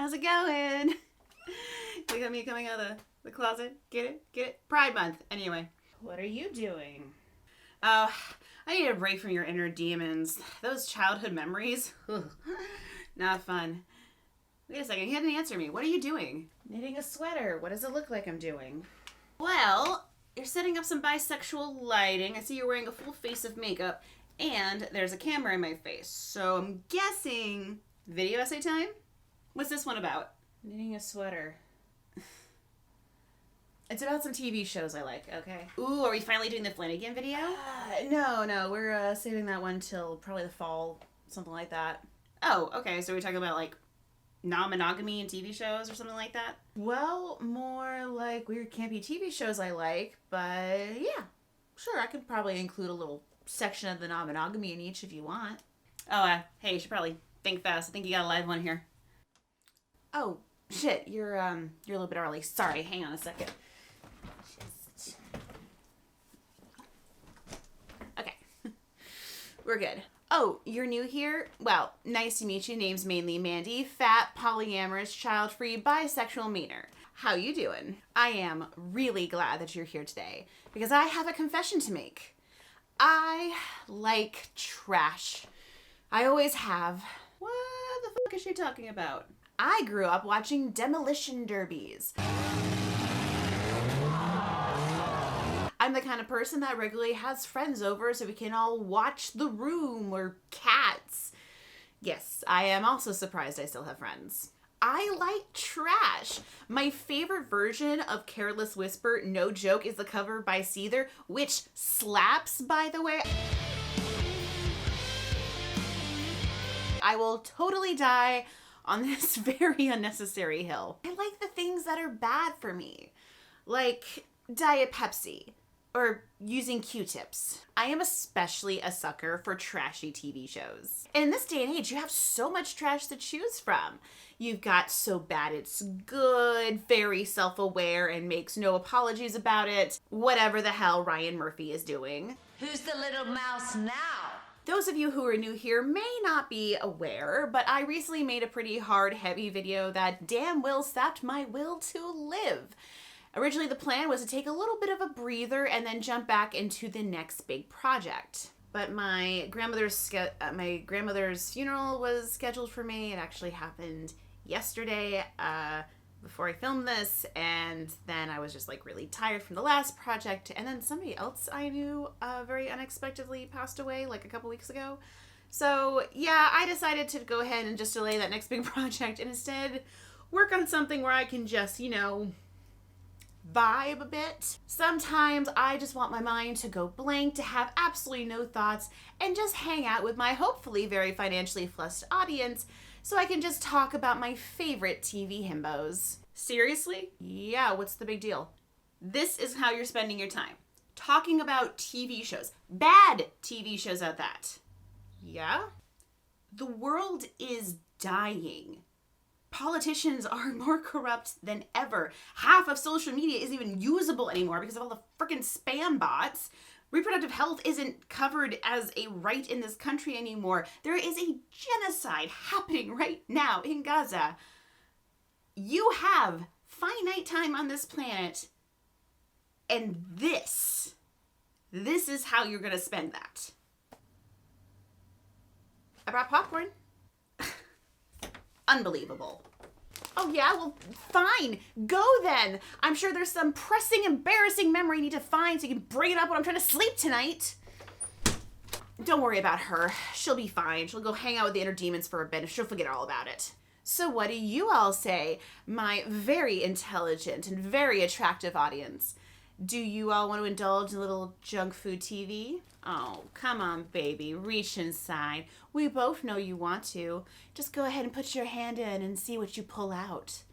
How's it going? Look at me coming out of the closet. Get it? Get it? Pride Month. Anyway. What are you doing? Oh, I need a break from your inner demons. Those childhood memories. Not fun. Wait a second. He didn't answer me. What are you doing? Knitting a sweater. What does it look like I'm doing? Well, you're setting up some bisexual lighting. I see you're wearing a full face of makeup. And there's a camera in my face. So I'm guessing video essay time? What's this one about? Knitting a sweater. It's about some TV shows I like, okay? Ooh, are we finally doing the Flanagan video? No, we're saving that one till probably the fall, something like that. Oh, okay, so we're talking about like non-monogamy in TV shows or something like that? Well, more like weird campy TV shows I like, but yeah, sure, I could probably include a little section of the non-monogamy in each if you want. Oh, hey, you should probably think fast. I think you got a live one here. Oh, shit, you're a little bit early. Sorry, hang on a second. Okay. We're good. Oh, you're new here? Well, nice to meet you. Name's Mainely Mandy, fat, polyamorous, child-free, bisexual meaner. How you doing? I am really glad that you're here today because I have a confession to make. I like trash. I always have. What the fuck is she talking about? I grew up watching demolition derbies. I'm the kind of person that regularly has friends over so we can all watch The Room or Cats. Yes, I am also surprised I still have friends. I like trash. My favorite version of Careless Whisper, no joke, is the cover by Seether, which slaps, by the way. I will totally die on this very unnecessary hill. I like the things that are bad for me, like Diet Pepsi or using Q-tips. I am especially a sucker for trashy TV shows. And in this day and age, you have so much trash to choose from. You've got So Bad It's Good, very self-aware and makes no apologies about it, whatever the hell Ryan Murphy is doing. Who's the little mouse now? Those of you who are new here may not be aware, but I recently made a pretty hard, heavy video that damn well sapped my will to live. Originally, the plan was to take a little bit of a breather and then jump back into the next big project. But my grandmother's funeral was scheduled for me. It actually happened yesterday before I filmed this, and then I was just like really tired from the last project, and then somebody else I knew very unexpectedly passed away like a couple weeks ago. So yeah, I decided to go ahead and just delay that next big project and instead work on something where I can just, vibe a bit. Sometimes I just want my mind to go blank, to have absolutely no thoughts, and just hang out with my hopefully very financially flustered audience so I can just talk about my favorite TV himbos. Seriously? Yeah, what's the big deal? This is how you're spending your time. Talking about TV shows. Bad TV shows at that. Yeah? The world is dying. Politicians are more corrupt than ever. Half of social media isn't even usable anymore because of all the freaking spam bots. Reproductive health isn't covered as a right in this country anymore. There is a genocide happening right now in Gaza. You have finite time on this planet, and this is how you're gonna spend that. I brought popcorn. Unbelievable. Oh yeah, well, fine. Go then. I'm sure there's some pressing, embarrassing memory you need to find so you can bring it up when I'm trying to sleep tonight. Don't worry about her. She'll be fine. She'll go hang out with the inner demons for a bit and she'll forget all about it. So what do you all say, my very intelligent and very attractive audience? Do you all want to indulge in a little junk food TV? Oh, come on, baby. Reach inside. We both know you want to. Just go ahead and put your hand in and see what you pull out.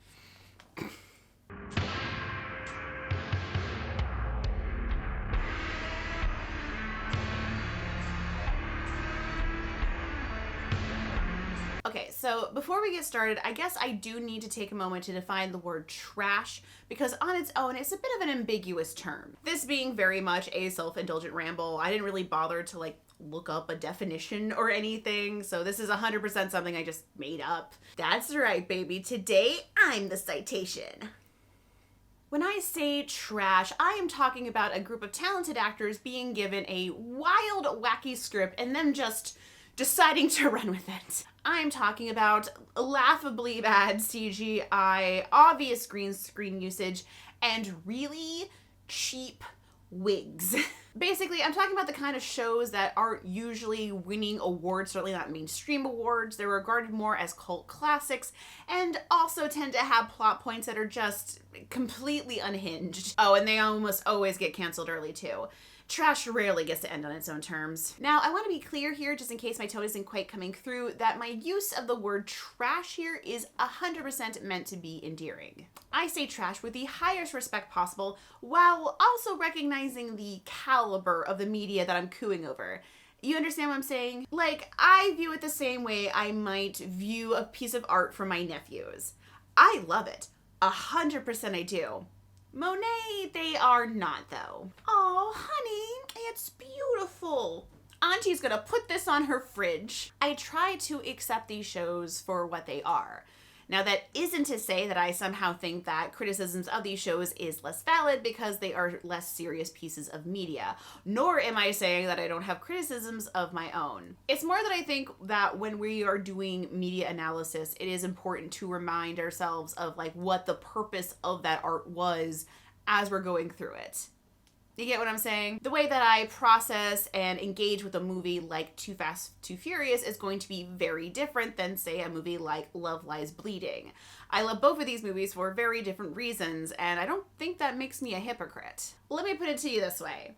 Okay, so before we get started, I guess I do need to take a moment to define the word trash because on its own, it's a bit of an ambiguous term. This being very much a self-indulgent ramble, I didn't really bother to look up a definition or anything, so this is 100% something I just made up. That's right, baby. Today, I'm the citation. When I say trash, I am talking about a group of talented actors being given a wild, wacky script and then just deciding to run with it. I'm talking about laughably bad CGI, obvious green screen usage, and really cheap wigs. Basically, I'm talking about the kind of shows that aren't usually winning awards, certainly not mainstream awards. They're regarded more as cult classics and also tend to have plot points that are just completely unhinged. Oh, and they almost always get canceled early too. Trash rarely gets to end on its own terms. Now, I want to be clear here, just in case my tone isn't quite coming through, that my use of the word trash here is 100% meant to be endearing. I say trash with the highest respect possible, while also recognizing the caliber of the media that I'm cooing over. You understand what I'm saying? Like, I view it the same way I might view a piece of art from my nephews. I love it. 100% I do. Monet, they are not, though. Oh, honey, it's beautiful. Auntie's gonna put this on her fridge. I try to accept these shows for what they are. Now, that isn't to say that I somehow think that criticisms of these shows is less valid because they are less serious pieces of media. Nor am I saying that I don't have criticisms of my own. It's more that I think that when we are doing media analysis, it is important to remind ourselves of like what the purpose of that art was as we're going through it. You get what I'm saying? The way that I process and engage with a movie like Too Fast, Too Furious is going to be very different than, say, a movie like Love Lies Bleeding. I love both of these movies for very different reasons, and I don't think that makes me a hypocrite. Let me put it to you this way.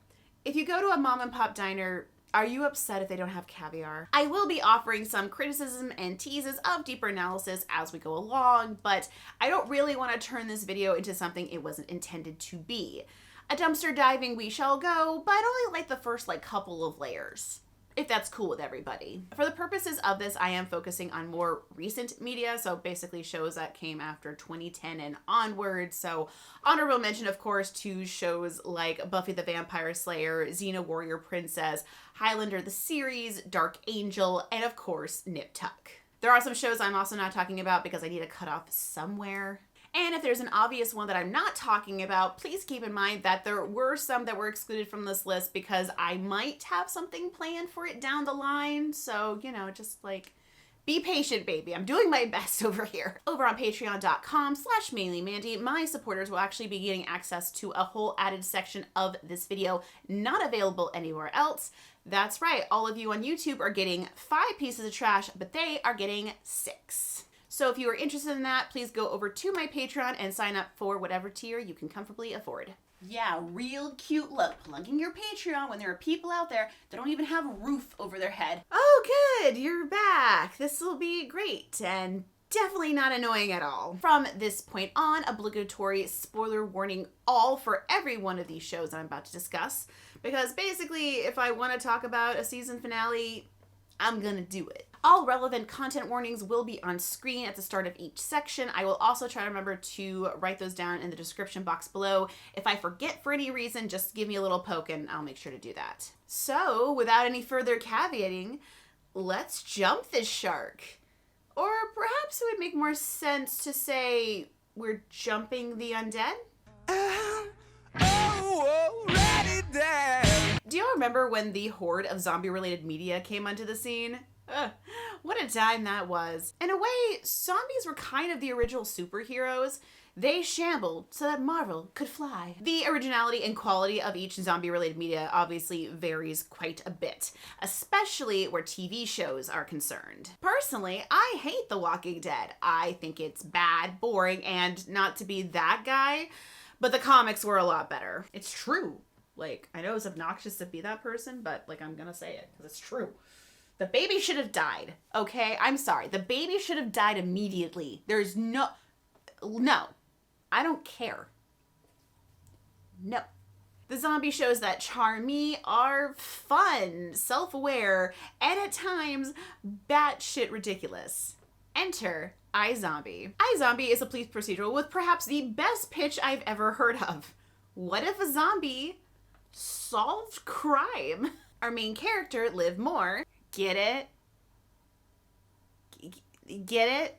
If you go to a mom and pop diner, are you upset if they don't have caviar? I will be offering some criticism and teases of deeper analysis as we go along, but I don't really want to turn this video into something it wasn't intended to be. A dumpster diving we shall go, but only like the first couple of layers, if that's cool with everybody. For the purposes of this, I am focusing on more recent media, so basically shows that came after 2010 and onward. So honorable mention, of course, to shows like Buffy the Vampire Slayer, Xena Warrior Princess, Highlander the series, Dark Angel, and of course, Nip Tuck. There are some shows I'm also not talking about because I need to cut off somewhere. And if there's an obvious one that I'm not talking about, please keep in mind that there were some that were excluded from this list because I might have something planned for it down the line. So, just be patient, baby. I'm doing my best over here. Over on patreon.com/mainlymandy, my supporters will actually be getting access to a whole added section of this video, not available anywhere else. That's right, all of you on YouTube are getting 5 pieces of trash, but they are getting 6. So if you are interested in that, please go over to my Patreon and sign up for whatever tier you can comfortably afford. Yeah, real cute look, plugging your Patreon when there are people out there that don't even have a roof over their head. Oh, good, you're back. This will be great and definitely not annoying at all. From this point on, obligatory spoiler warning all for every one of these shows that I'm about to discuss, because basically if I want to talk about a season finale, I'm gonna do it. All relevant content warnings will be on screen at the start of each section. I will also try to remember to write those down in the description box below. If I forget for any reason, just give me a little poke and I'll make sure to do that. So, without any further caveating, let's jump this shark. Or perhaps it would make more sense to say we're jumping the undead? Do you remember when the horde of zombie-related media came onto the scene? What a time that was. In a way, zombies were kind of the original superheroes. They shambled so that Marvel could fly. The originality and quality of each zombie-related media obviously varies quite a bit, especially where TV shows are concerned. Personally, I hate The Walking Dead. I think it's bad, boring, and not to be that guy, but the comics were a lot better. It's true. I know it's obnoxious to be that person, but I'm gonna say it because it's true. The baby should have died, okay? I'm sorry. The baby should have died immediately. There's no, I don't care. No. The zombie shows that charm me are fun, self-aware, and at times batshit ridiculous. Enter iZombie. iZombie is a police procedural with perhaps the best pitch I've ever heard of. What if a zombie solved crime? Our main character, Liv Moore, get it? Get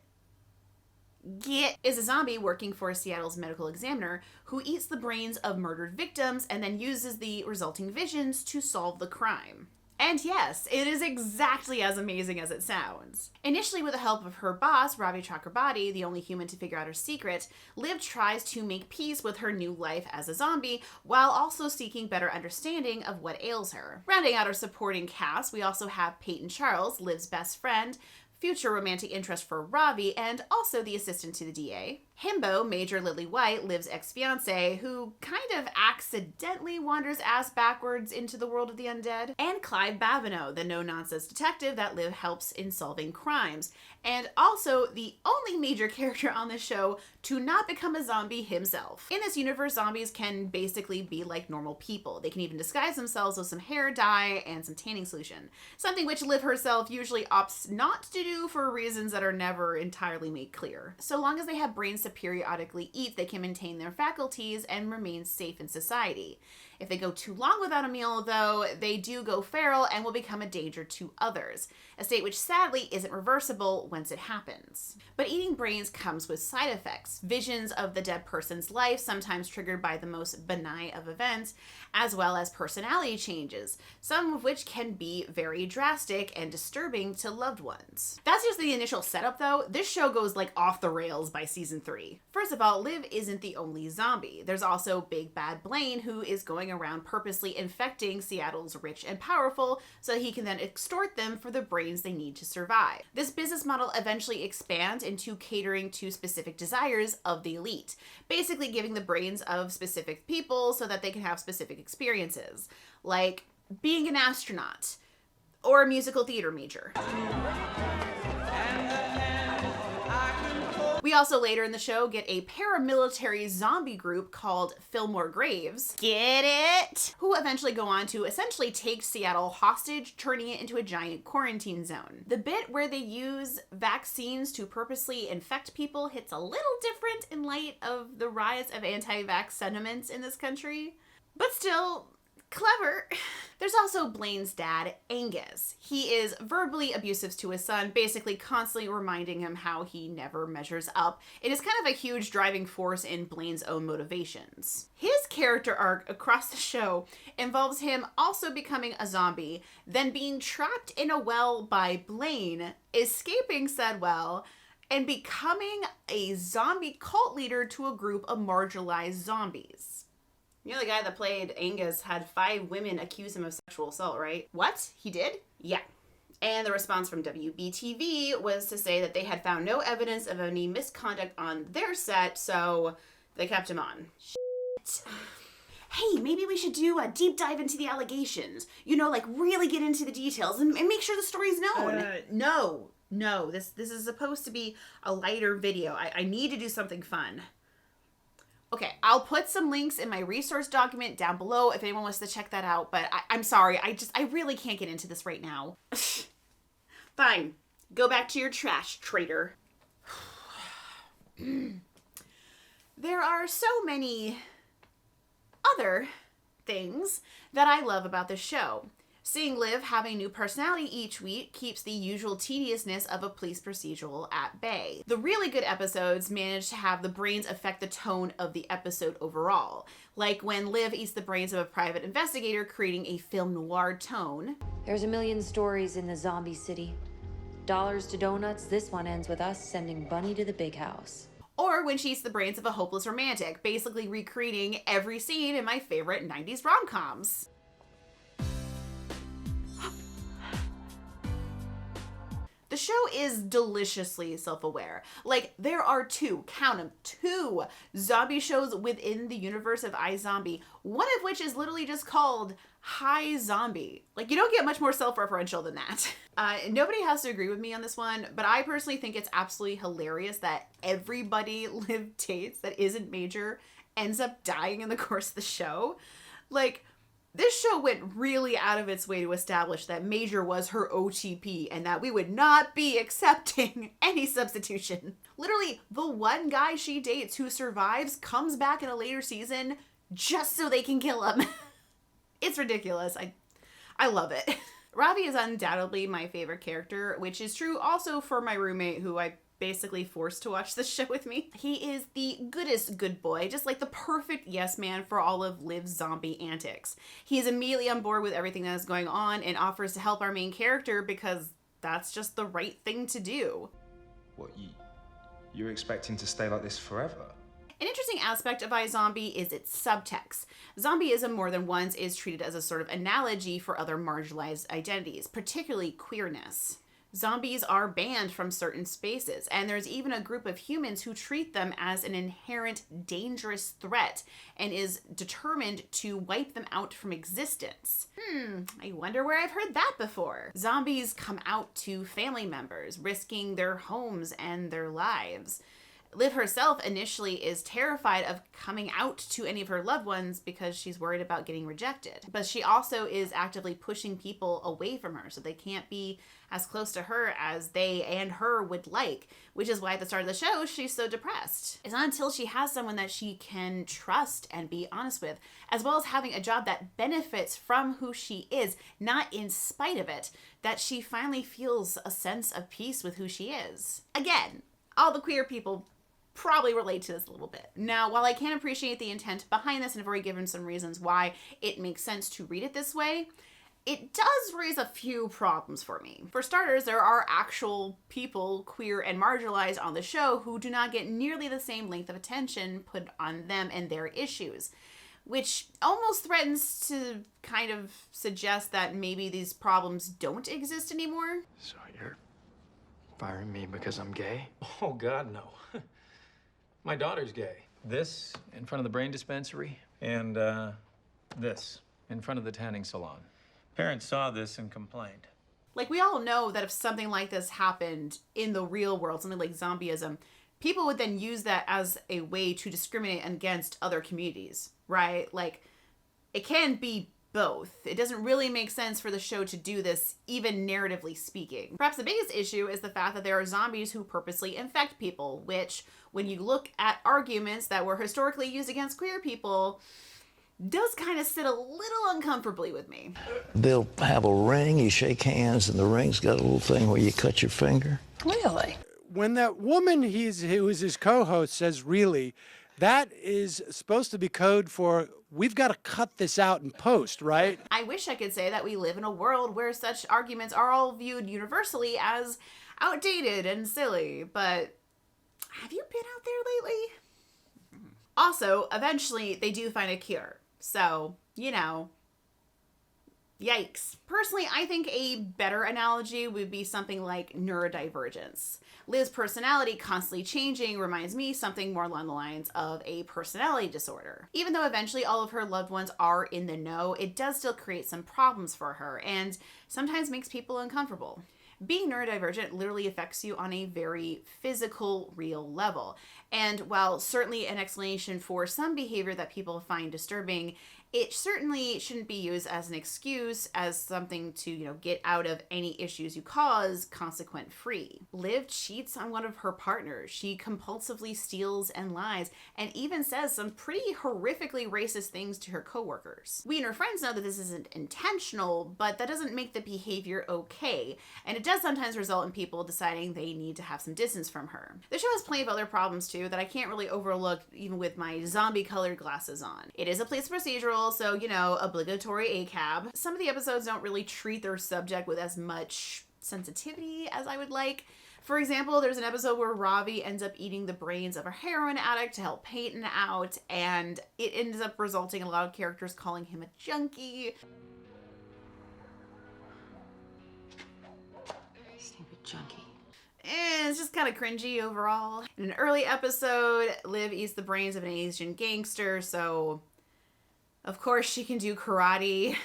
it? Is a zombie working for Seattle's medical examiner who eats the brains of murdered victims and then uses the resulting visions to solve the crime. And yes, it is exactly as amazing as it sounds. Initially, with the help of her boss, Ravi Chakrabarti, the only human to figure out her secret, Liv tries to make peace with her new life as a zombie, while also seeking better understanding of what ails her. Rounding out our supporting cast, we also have Peyton Charles, Liv's best friend, future romantic interest for Ravi, and also the assistant to the DA. Himbo, Major Lily White, Liv's ex-fiancé, who kind of accidentally wanders ass backwards into the world of the undead. And Clive Babineau, the no-nonsense detective that Liv helps in solving crimes. And also the only major character on the show to not become a zombie himself. In this universe, zombies can basically be like normal people. They can even disguise themselves with some hair dye and some tanning solution. Something which Liv herself usually opts not to do for reasons that are never entirely made clear. So long as they have brains to periodically eat, they can maintain their faculties and remain safe in society. If they go too long without a meal, though, they do go feral and will become a danger to others, a state which sadly isn't reversible once it happens. But eating brains comes with side effects, visions of the dead person's life, sometimes triggered by the most benign of events, as well as personality changes, some of which can be very drastic and disturbing to loved ones. That's just the initial setup, though. This show goes like off the rails by season 3. First of all, Liv isn't the only zombie. There's also Big Bad Blaine, who is going around purposely infecting Seattle's rich and powerful so he can then extort them for the brains they need to survive. This business model eventually expands into catering to specific desires of the elite, basically giving the brains of specific people so that they can have specific experiences, like being an astronaut or a musical theater major. We also later in the show get a paramilitary zombie group called Fillmore Graves, get it? Who eventually go on to essentially take Seattle hostage, turning it into a giant quarantine zone. The bit where they use vaccines to purposely infect people hits a little different in light of the rise of anti-vax sentiments in this country, but still clever. There's also Blaine's dad, Angus. He is verbally abusive to his son, basically constantly reminding him how he never measures up. It is kind of a huge driving force in Blaine's own motivations. His character arc across the show involves him also becoming a zombie, then being trapped in a well by Blaine, escaping said well, and becoming a zombie cult leader to a group of marginalized zombies. You know the guy that played Angus had 5 women accuse him of sexual assault, right? What? He did? Yeah. And the response from WBTV was to say that they had found no evidence of any misconduct on their set, so they kept him on. Shit. Hey, maybe we should do a deep dive into the allegations. You know, like really get into the details and make sure the story's known. No. This is supposed to be a lighter video. I need to do something fun. Okay, I'll put some links in my resource document down below if anyone wants to check that out, but I'm sorry, I really can't get into this right now. Fine, go back to your trash, traitor. There are so many other things that I love about this show. Seeing Liv have a new personality each week keeps the usual tediousness of a police procedural at bay. The really good episodes manage to have the brains affect the tone of the episode overall, like when Liv eats the brains of a private investigator, creating a film noir tone. There's a million stories in the zombie city. Dollars to donuts, this one ends with us sending Bunny to the big house. Or when she eats the brains of a hopeless romantic, basically recreating every scene in my favorite 90s rom-coms. The show is deliciously self-aware. Like, there are 2, count them, 2 zombie shows within the universe of iZombie, one of which is literally just called Hi Zombie. Like, you don't get much more self-referential than that. Nobody has to agree with me on this one, but I personally think it's absolutely hilarious that everybody Liv dates that isn't Major ends up dying in the course of the show. Like, this show went really out of its way to establish that Major was her OTP and that we would not be accepting any substitution. Literally, the one guy she dates who survives comes back in a later season just so they can kill him. It's ridiculous. I love it. Ravi is undoubtedly my favorite character, which is true also for my roommate, who I basically forced to watch this show with me. He is the goodest good boy, just like the perfect yes man for all of Liv's zombie antics. He's immediately on board with everything that is going on and offers to help our main character because that's just the right thing to do. What, you're expecting to stay like this forever? An interesting aspect of iZombie is its subtext. Zombieism more than once is treated as a sort of analogy for other marginalized identities, particularly queerness. Zombies are banned from certain spaces, and there's even a group of humans who treat them as an inherent dangerous threat and is determined to wipe them out from existence. I wonder where I've heard that before. Zombies come out to family members, risking their homes and their lives. Liv herself initially is terrified of coming out to any of her loved ones because she's worried about getting rejected. But she also is actively pushing people away from her so they can't be as close to her as they and her would like, which is why at the start of the show she's so depressed. It's not until she has someone that she can trust and be honest with, as well as having a job that benefits from who she is, not in spite of it, that she finally feels a sense of peace with who she is. Again, all the queer people probably relate to this a little bit. Now, while I can appreciate the intent behind this and have already given some reasons why it makes sense to read it this way, it does raise a few problems for me. For starters, there are actual people, queer and marginalized, on the show who do not get nearly the same length of attention put on them and their issues, which almost threatens to kind of suggest that maybe these problems don't exist anymore. So you're firing me because I'm gay? Oh, God, no. My daughter's gay. This in front of the brain dispensary, and this in front of the tanning salon. Parents saw this and complained. Like, we all know that if something like this happened in the real world, something like zombieism, people would then use that as a way to discriminate against other communities, right? Like, it can be both. It doesn't really make sense for the show to do this, even narratively speaking. Perhaps the biggest issue is the fact that there are zombies who purposely infect people, which, when you look at arguments that were historically used against queer people, does kind of sit a little uncomfortably with me. They'll have a ring, you shake hands, and the ring's got a little thing where you cut your finger. Really? When that woman who is his co-host says really, that is supposed to be code for we've got to cut this out in post, right? I wish I could say that we live in a world where such arguments are all viewed universally as outdated and silly, but have you been out there lately? Also, eventually they do find a cure. So, you know, yikes. Personally, I think a better analogy would be something like neurodivergence. Liv's personality constantly changing reminds me something more along the lines of a personality disorder. Even though eventually all of her loved ones are in the know, it does still create some problems for her and sometimes makes people uncomfortable. Being neurodivergent literally affects you on a very physical, real level. And while certainly an explanation for some behavior that people find disturbing, it certainly shouldn't be used as an excuse, as something to, get out of any issues you cause consequent free. Liv cheats on one of her partners. She compulsively steals and lies, and even says some pretty horrifically racist things to her coworkers. We and her friends know that this isn't intentional, but that doesn't make the behavior okay, and it does sometimes result in people deciding they need to have some distance from her. The show has plenty of other problems too that I can't really overlook even with my zombie-colored glasses on. It is a police procedural, so, obligatory ACAB. Some of the episodes don't really treat their subject with as much sensitivity as I would like. For example, there's an episode where Ravi ends up eating the brains of a heroin addict to help Peyton out, and it ends up resulting in a lot of characters calling him a junkie. Stupid junkie. And it's just kind of cringy overall. In an early episode, Liv eats the brains of an Asian gangster, so of course she can do karate.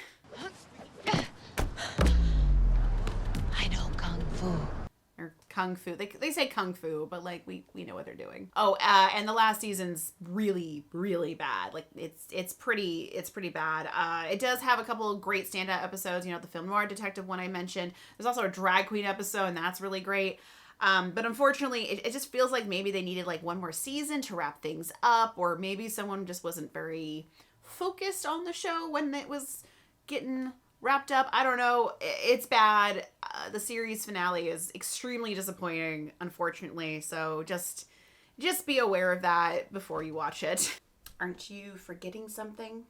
I know Kung Fu. Or Kung Fu. They say Kung Fu, but we know what they're doing. Oh, and the last season's really, really bad. It's pretty bad. It does have a couple of great standout episodes. The film noir detective one I mentioned. There's also a drag queen episode, and that's really great. But unfortunately, it just feels like maybe they needed one more season to wrap things up, or maybe someone just wasn't very focused on the show when it was getting wrapped up. I don't know. It's bad. The series finale is extremely disappointing, unfortunately. So just be aware of that before you watch it. Aren't you forgetting something?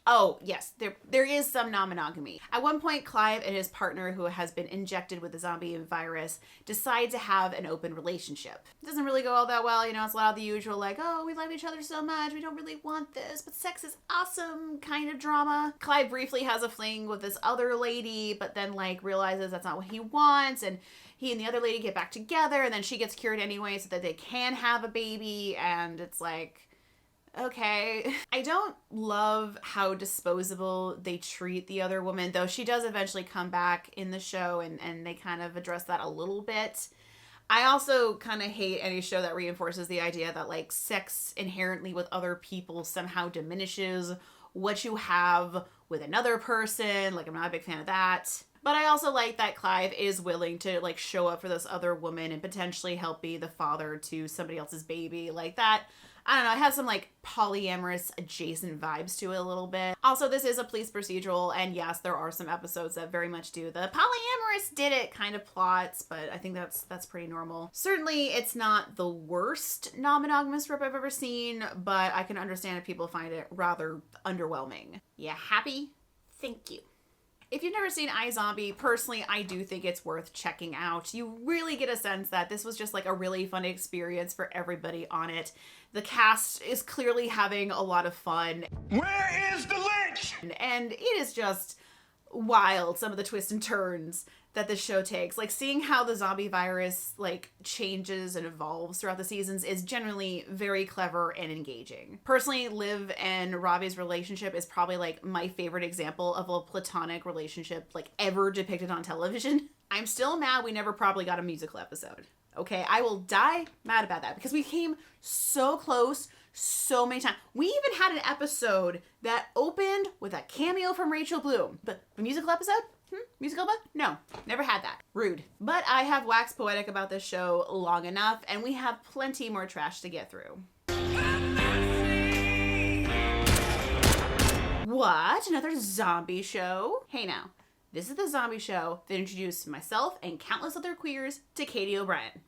Oh, yes, there is some non-monogamy. At one point, Clive and his partner, who has been injected with the zombie virus, decide to have an open relationship. It doesn't really go all that well, you know, it's a lot of the usual, like, oh, we love each other so much, we don't really want this, but sex is awesome kind of drama. Clive briefly has a fling with this other lady, but then, like, realizes that's not what he wants, and he and the other lady get back together, and then she gets cured anyway so that they can have a baby, and it's like, okay. I don't love how disposable they treat the other woman, though she does eventually come back in the show and they kind of address that a little bit. I also kind of hate any show that reinforces the idea that like sex inherently with other people somehow diminishes what you have with another person. Like, I'm not a big fan of that. But I also like that Clive is willing to like show up for this other woman and potentially help be the father to somebody else's baby. Like that, I don't know, it has some like polyamorous adjacent vibes to it a little bit. Also, this is a police procedural, and yes, there are some episodes that very much do the polyamorous did it kind of plots, but I think that's pretty normal. Certainly, it's not the worst non-monogamous trope I've ever seen, but I can understand if people find it rather underwhelming. Yeah, happy? Thank you. If you've never seen iZombie, personally, I do think it's worth checking out. You really get a sense that this was just like a really fun experience for everybody on it. The cast is clearly having a lot of fun. Where is the lynch? And it is just wild, some of the twists and turns that this show takes. Like, seeing how the zombie virus like changes and evolves throughout the seasons is generally very clever and engaging. Personally, Liv and Ravi's relationship is probably like my favorite example of a platonic relationship like ever depicted on television. I'm still mad we never probably got a musical episode. Okay, I will die mad about that because we came so close so many times. We even had an episode that opened with a cameo from Rachel Bloom. But a musical episode? Musical book? No, never had that. Rude. But I have waxed poetic about this show long enough, and we have plenty more trash to get through. What? Another zombie show? Hey now, this is the zombie show that introduced myself and countless other queers to Katie O'Brien.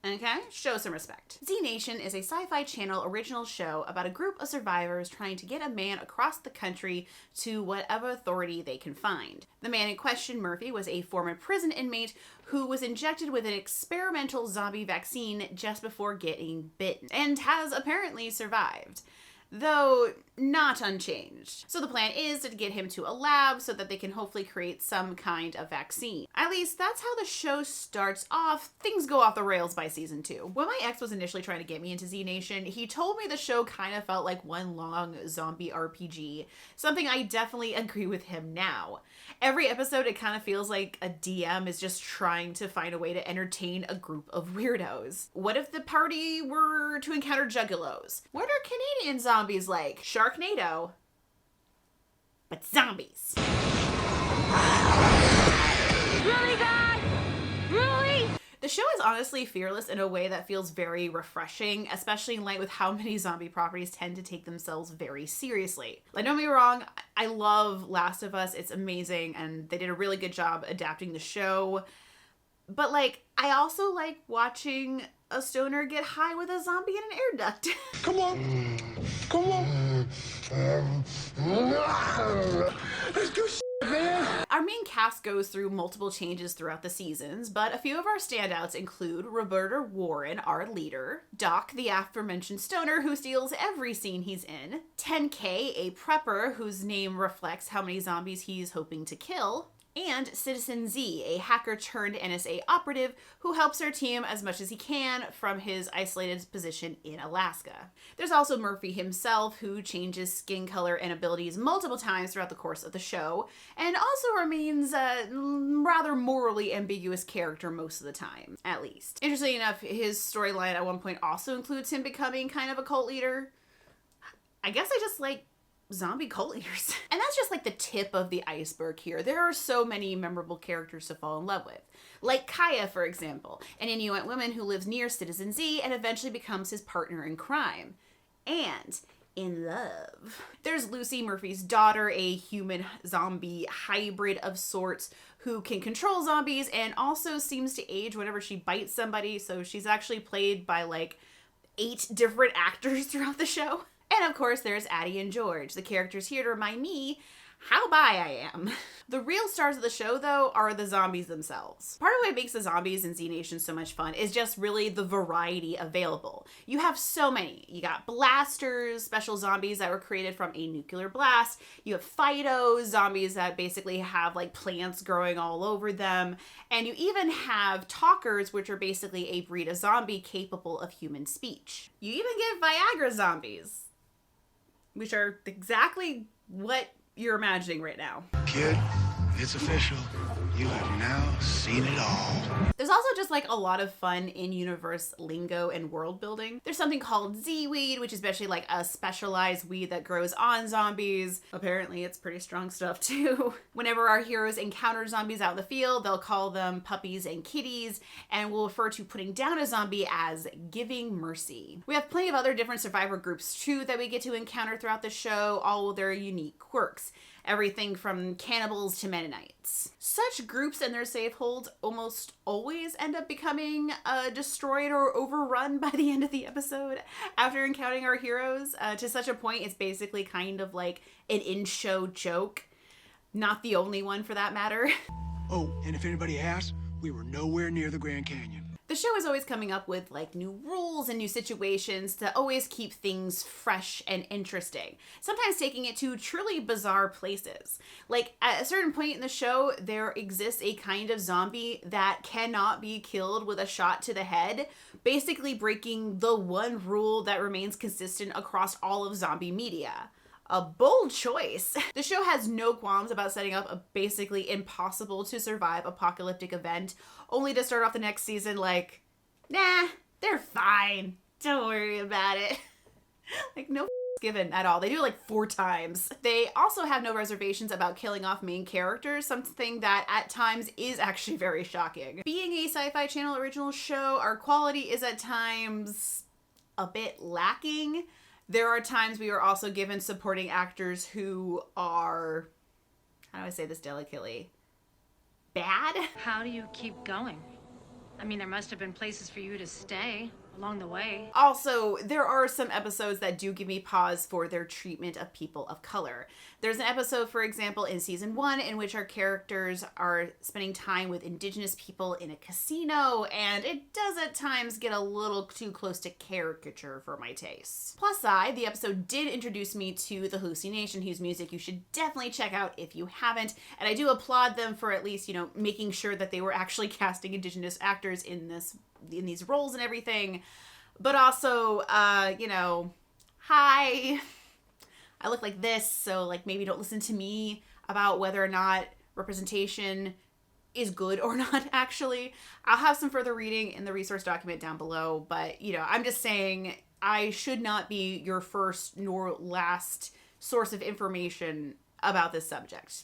Okay? Show some respect. ZNation is a Sci-Fi Channel original show about a group of survivors trying to get a man across the country to whatever authority they can find. The man in question, Murphy, was a former prison inmate who was injected with an experimental zombie vaccine just before getting bitten, and has apparently survived, though not unchanged. So the plan is to get him to a lab so that they can hopefully create some kind of vaccine. At least that's how the show starts off. Things go off the rails by season 2. When my ex was initially trying to get me into ZNation, he told me the show kind of felt like one long zombie RPG, something I definitely agree with him now. Every episode it kind of feels like a DM is just trying to find a way to entertain a group of weirdos. What if the party were to encounter juggalos? What are Canadian zombies like? Sharknado, but zombies. Really, God? Really? The show is honestly fearless in a way that feels very refreshing, especially in light with how many zombie properties tend to take themselves very seriously. Like, don't get me wrong, I love Last of Us, it's amazing, and they did a really good job adapting the show. But like, I also like watching a stoner get high with a zombie in an air duct. Come on. Come on. Let's do shit, man. Our main cast goes through multiple changes throughout the seasons, but a few of our standouts include Roberta Warren, our leader, Doc, the aforementioned stoner who steals every scene he's in, 10K, a prepper whose name reflects how many zombies he's hoping to kill, and Citizen Z, a hacker turned NSA operative who helps our team as much as he can from his isolated position in Alaska. There's also Murphy himself, who changes skin color and abilities multiple times throughout the course of the show, and also remains a rather morally ambiguous character most of the time, at least. Interestingly enough, his storyline at one point also includes him becoming kind of a cult leader. I guess I just like zombie cult leaders. And that's just like the tip of the iceberg here. There are so many memorable characters to fall in love with. Like Kaya, for example, an Inuit woman who lives near Citizen Z and eventually becomes his partner in crime. And in love. There's Lucy, Murphy's daughter, a human zombie hybrid of sorts who can control zombies and also seems to age whenever she bites somebody. So she's actually played by like 8 different actors throughout the show. And of course, there's Addie and George, the characters here to remind me how bi I am. The real stars of the show, though, are the zombies themselves. Part of what makes the zombies in ZNation so much fun is just really the variety available. You have so many. You got blasters, special zombies that were created from a nuclear blast. You have phytos, zombies that basically have like plants growing all over them. And you even have talkers, which are basically a breed of zombie capable of human speech. You even get Viagra zombies, which are exactly what you're imagining right now. Kid, it's official. You have now seen it all. There's also just like a lot of fun in-universe lingo and world building. There's something called Z-weed, which is basically like a specialized weed that grows on zombies. Apparently it's pretty strong stuff too. Whenever our heroes encounter zombies out in the field, they'll call them puppies and kitties, and will refer to putting down a zombie as giving mercy. We have plenty of other different survivor groups too that we get to encounter throughout the show, all with their unique quirks. Everything from cannibals to Mennonites. Such groups and their safe holds almost always end up becoming destroyed or overrun by the end of the episode after encountering our heroes, to such a point it's basically kind of like an in-show joke. Not the only one for that matter. Oh, and if anybody asks, we were nowhere near the Grand Canyon. The show is always coming up with like new rules and new situations to always keep things fresh and interesting. Sometimes taking it to truly bizarre places. Like at a certain point in the show, there exists a kind of zombie that cannot be killed with a shot to the head, basically breaking the one rule that remains consistent across all of zombie media. A bold choice. The show has no qualms about setting up a basically impossible to survive apocalyptic event, only to start off the next season like, nah, they're fine. Don't worry about it. Like, no given at all. They do it like 4 times. They also have no reservations about killing off main characters, something that at times is actually very shocking. Being a Sci-Fi Channel original show, our quality is at times a bit lacking. There are times we are also given supporting actors who are, how do I say this delicately, bad? How do you keep going? I mean, there must have been places for you to stay along the way. Also, there are some episodes that do give me pause for their treatment of people of color. There's an episode, for example, in season 1 in which our characters are spending time with indigenous people in a casino, and it does at times get a little too close to caricature for my taste. Plus side, the episode did introduce me to the ZNation, whose music you should definitely check out if you haven't, and I do applaud them for at least, making sure that they were actually casting indigenous actors in these roles and everything. But also, hi, I look like this, so like maybe don't listen to me about whether or not representation is good or not, actually. I'll have some further reading in the resource document down below, but I'm just saying I should not be your first nor last source of information about this subject.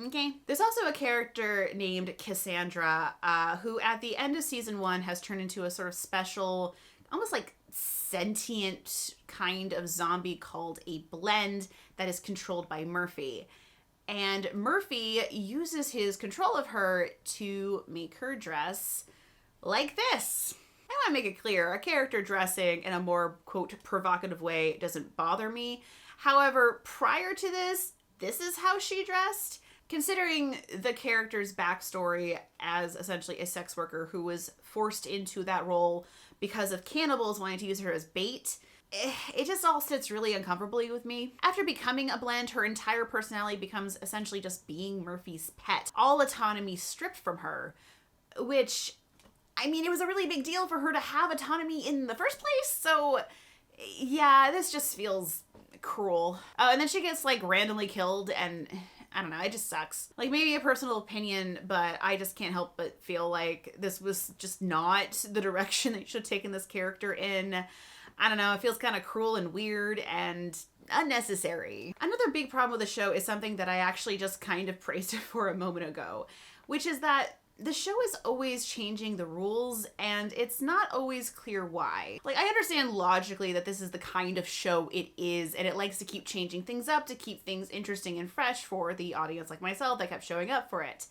Okay. There's also a character named Cassandra, who at the end of season 1 has turned into a sort of special, almost like sentient kind of zombie called a blend that is controlled by Murphy. And Murphy uses his control of her to make her dress like this. I want to make it clear, a character dressing in a more, quote, provocative way doesn't bother me. However, prior to this is how she dressed. Considering the character's backstory as essentially a sex worker who was forced into that role because of cannibals wanting to use her as bait, it just all sits really uncomfortably with me. After becoming a blend, her entire personality becomes essentially just being Murphy's pet. All autonomy stripped from her, which, I mean, it was a really big deal for her to have autonomy in the first place, so yeah, this just feels cruel. And then she gets like randomly killed, and I don't know, it just sucks. Like, maybe a personal opinion, but I just can't help but feel like this was just not the direction they should have taken this character in. I don't know, it feels kind of cruel and weird and unnecessary. Another big problem with the show is something that I actually just kind of praised it for a moment ago, which is that the show is always changing the rules, and it's not always clear why. Like, I understand logically that this is the kind of show it is, and it likes to keep changing things up to keep things interesting and fresh for the audience like myself that kept showing up for it.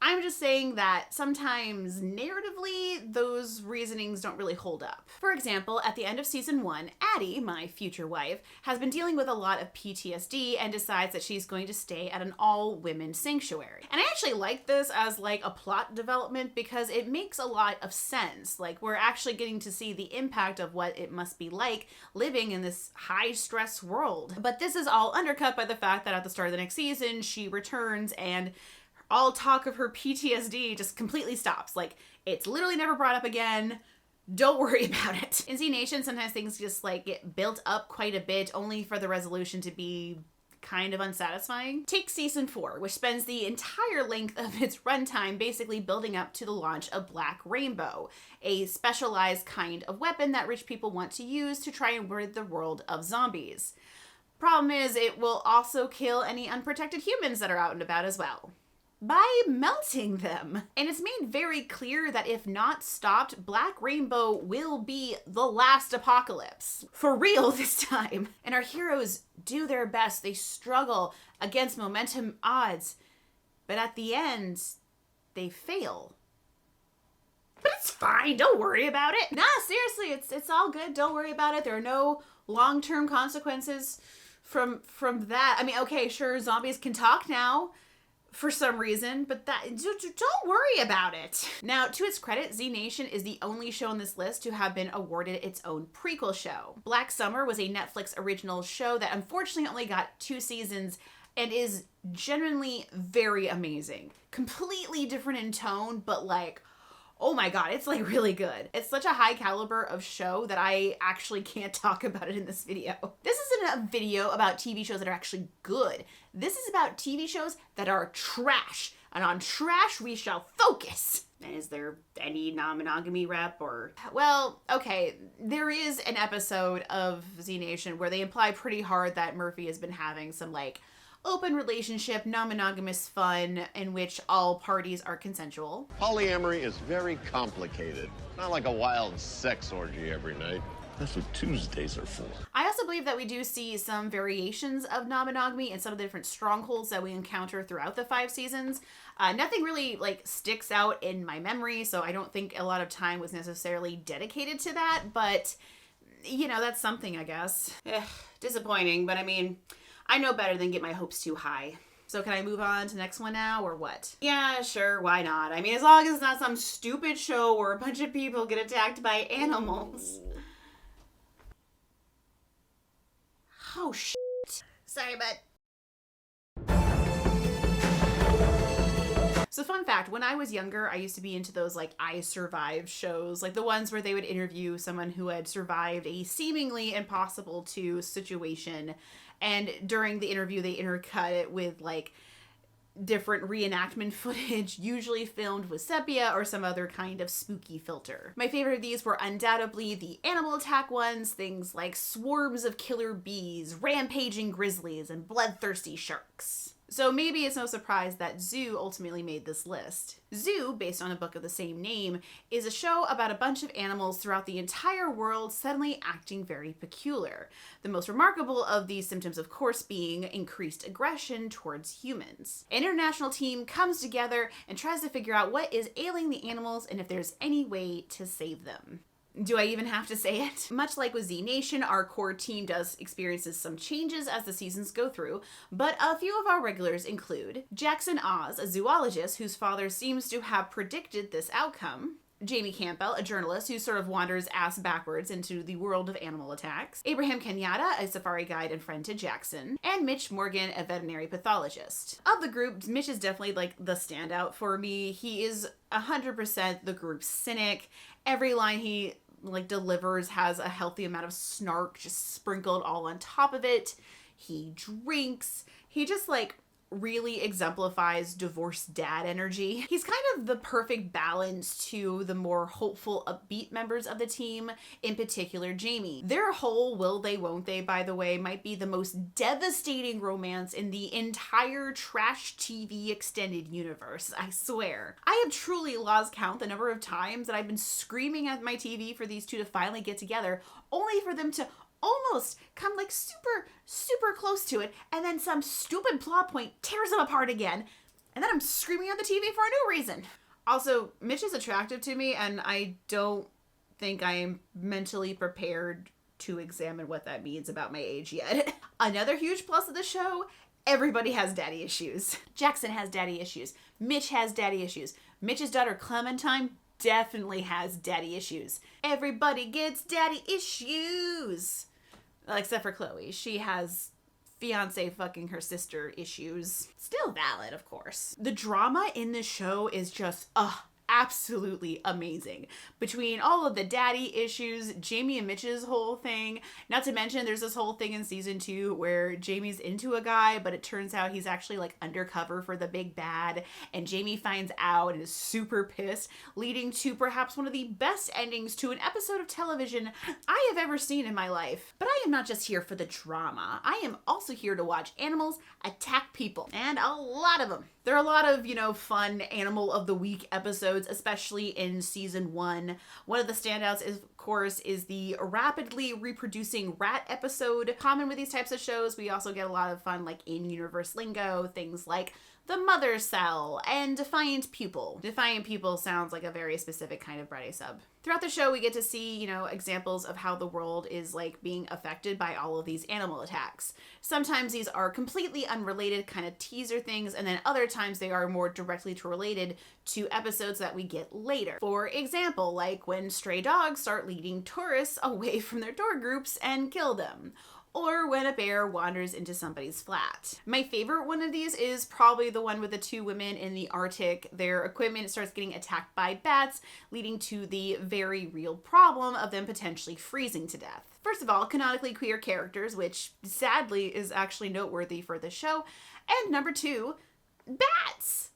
I'm just saying that sometimes narratively, those reasonings don't really hold up. For example, at the end of season 1, Addie, my future wife, has been dealing with a lot of PTSD and decides that she's going to stay at an all-women sanctuary. And I actually like this as like a plot development because it makes a lot of sense. Like, we're actually getting to see the impact of what it must be like living in this high-stress world. But this is all undercut by the fact that at the start of the next season, she returns and all talk of her PTSD just completely stops. Like, it's literally never brought up again. Don't worry about it. In ZNation, sometimes things just like get built up quite a bit only for the resolution to be kind of unsatisfying. Take season 4, which spends the entire length of its runtime basically building up to the launch of Black Rainbow, a specialized kind of weapon that rich people want to use to try and rid the world of zombies. Problem is, it will also kill any unprotected humans that are out and about as well, by melting them. And it's made very clear that if not stopped, Black Rainbow will be the last apocalypse. For real this time. And our heroes do their best. They struggle against momentum odds. But at the end, they fail. But it's fine. Don't worry about it. Nah, seriously, it's all good. Don't worry about it. There are no long-term consequences from that. I mean, okay, sure, zombies can talk now, for some reason, but don't worry about it. Now, to its credit, ZNation is the only show on this list to have been awarded its own prequel show. Black Summer was a Netflix original show that unfortunately only got 2 seasons and is genuinely very amazing. Completely different in tone, but like, oh my god, it's like really good. It's such a high caliber of show that I actually can't talk about it in this video. This isn't a video about TV shows that are actually good. This is about TV shows that are trash. And on trash, we shall focus. And is there any non-monogamy rep or... Well, okay, there is an episode of ZNation where they imply pretty hard that Murphy has been having some like open relationship, non-monogamous fun in which all parties are consensual. Polyamory is very complicated. Not like a wild sex orgy every night. That's what Tuesdays are for. I also believe that we do see some variations of non-monogamy and some of the different strongholds that we encounter throughout the 5 seasons. Nothing really like sticks out in my memory, so I don't think a lot of time was necessarily dedicated to that, but you know, that's something, I guess. Disappointing, but I mean, I know better than get my hopes too high. So can I move on to the next one now, or what? Yeah, sure, why not? I mean, as long as it's not some stupid show where a bunch of people get attacked by animals. Oh, shit. Sorry, but... So fun fact, when I was younger, I used to be into those like I Survived shows, like the ones where they would interview someone who had survived a seemingly impossible to situation, and during the interview they intercut it with like different reenactment footage, usually filmed with sepia or some other kind of spooky filter. My favorite of these were undoubtedly the animal attack ones, things like swarms of killer bees, rampaging grizzlies, and bloodthirsty sharks. So maybe it's no surprise that Zoo ultimately made this list. Zoo, based on a book of the same name, is a show about a bunch of animals throughout the entire world suddenly acting very peculiar. The most remarkable of these symptoms, of course, being increased aggression towards humans. An international team comes together and tries to figure out what is ailing the animals and if there's any way to save them. Do I even have to say it? Much like with ZNation, our core team experiences some changes as the seasons go through, but a few of our regulars include Jackson Oz, a zoologist whose father seems to have predicted this outcome, Jamie Campbell, a journalist who sort of wanders ass backwards into the world of animal attacks, Abraham Kenyatta, a safari guide and friend to Jackson, and Mitch Morgan, a veterinary pathologist. Of the group, Mitch is definitely like the standout for me. He is 100% the group's cynic. Every line he like delivers has a healthy amount of snark just sprinkled all on top of it. He drinks. He just like really exemplifies divorced dad energy. He's kind of the perfect balance to the more hopeful, upbeat members of the team, in particular Jamie. Their whole will they, won't they, by the way, might be the most devastating romance in the entire trash TV extended universe, I swear. I have truly lost count the number of times that I've been screaming at my TV for these two to finally get together, only for them to almost come like super close to it, and then some stupid plot point tears them apart again, and then I'm screaming at the TV for a new reason. Also, Mitch is attractive to me, and I don't think I am mentally prepared to examine what that means about my age yet. Another huge plus of the show, everybody has daddy issues. Jackson has daddy issues. Mitch has daddy issues. Mitch's daughter Clementine definitely has daddy issues. Everybody gets daddy issues. Well, except for Chloe. She has fiance fucking her sister issues. Still valid, of course. The drama in this show is just, absolutely amazing. Between all of the daddy issues, Jamie and Mitch's whole thing, not to mention there's this whole thing in season 2 where Jamie's into a guy, but it turns out he's actually like undercover for the big bad, and Jamie finds out and is super pissed, leading to perhaps one of the best endings to an episode of television I have ever seen in my life. But I am not just here for the drama. I am also here to watch animals attack people, and a lot of them. There are a lot of, fun Animal of the Week episodes, especially in season 1. One of the standouts, of course, is the rapidly reproducing rat episode. Common with these types of shows, we also get a lot of fun, like in-universe lingo, things like the mother cell and defiant pupil. Defiant pupil sounds like a very specific kind of Friday sub. Throughout the show, we get to see, examples of how the world is like being affected by all of these animal attacks. Sometimes these are completely unrelated kind of teaser things, and then other times they are more directly related to episodes that we get later. For example, like when stray dogs start leading tourists away from their tour groups and kill them. Or when a bear wanders into somebody's flat. My favorite one of these is probably the one with the 2 women in the Arctic. Their equipment starts getting attacked by bats, leading to the very real problem of them potentially freezing to death. First of all, canonically queer characters, which sadly is actually noteworthy for the show. And number 2, bats!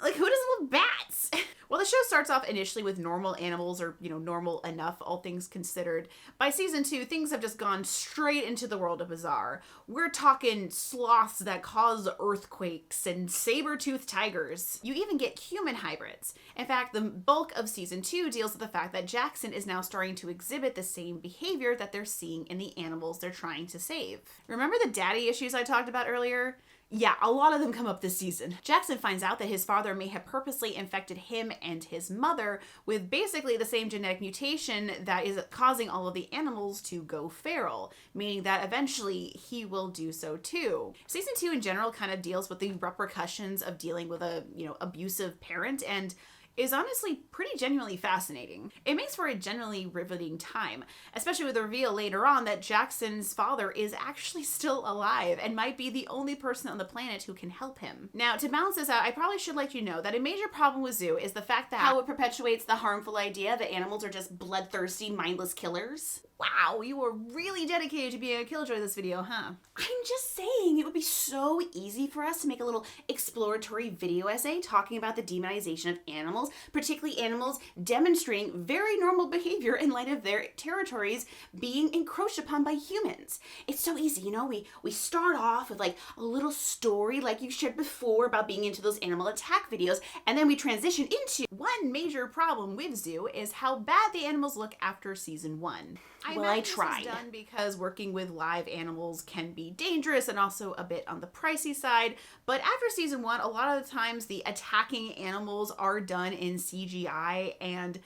Like who doesn't love bats? Well, the show starts off initially with normal animals, or, normal enough, all things considered. By season 2, things have just gone straight into the world of bizarre. We're talking sloths that cause earthquakes and saber-toothed tigers. You even get human hybrids. In fact, the bulk of season 2 deals with the fact that Jackson is now starting to exhibit the same behavior that they're seeing in the animals they're trying to save. Remember the daddy issues I talked about earlier? Yeah, a lot of them come up this season. Jackson finds out that his father may have purposely infected him and his mother with basically the same genetic mutation that is causing all of the animals to go feral, meaning that eventually he will do so too. Season 2 in general kind of deals with the repercussions of dealing with a, abusive parent, and is honestly pretty genuinely fascinating. It makes for a genuinely riveting time, especially with the reveal later on that Jackson's father is actually still alive and might be the only person on the planet who can help him. Now, to balance this out, I probably should let you know that a major problem with Zoo is the fact that how it perpetuates the harmful idea that animals are just bloodthirsty, mindless killers. Wow, you were really dedicated to being a killjoy this video, huh? I'm just saying, it would be so easy for us to make a little exploratory video essay talking about the demonization of animals, particularly animals demonstrating very normal behavior in light of their territories being encroached upon by humans. It's so easy, we start off with like a little story like you shared before about being into those animal attack videos, and then we transition into one major problem with Zoo is how bad the animals look after season 1. I tried. This was done because working with live animals can be dangerous and also a bit on the pricey side. But after season 1, a lot of the times the attacking animals are done in CGI, and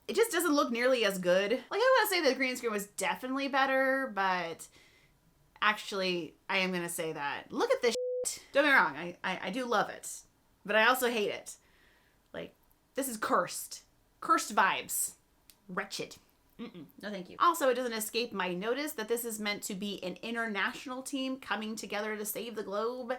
it just doesn't look nearly as good. Like, I want to say the green screen was definitely better, but actually, I am going to say that. Look at this shit. Don't get me wrong, I do love it, but I also hate it. Like, this is cursed. Cursed vibes. Wretched. No thank you. Also, it doesn't escape my notice that this is meant to be an international team coming together to save the globe,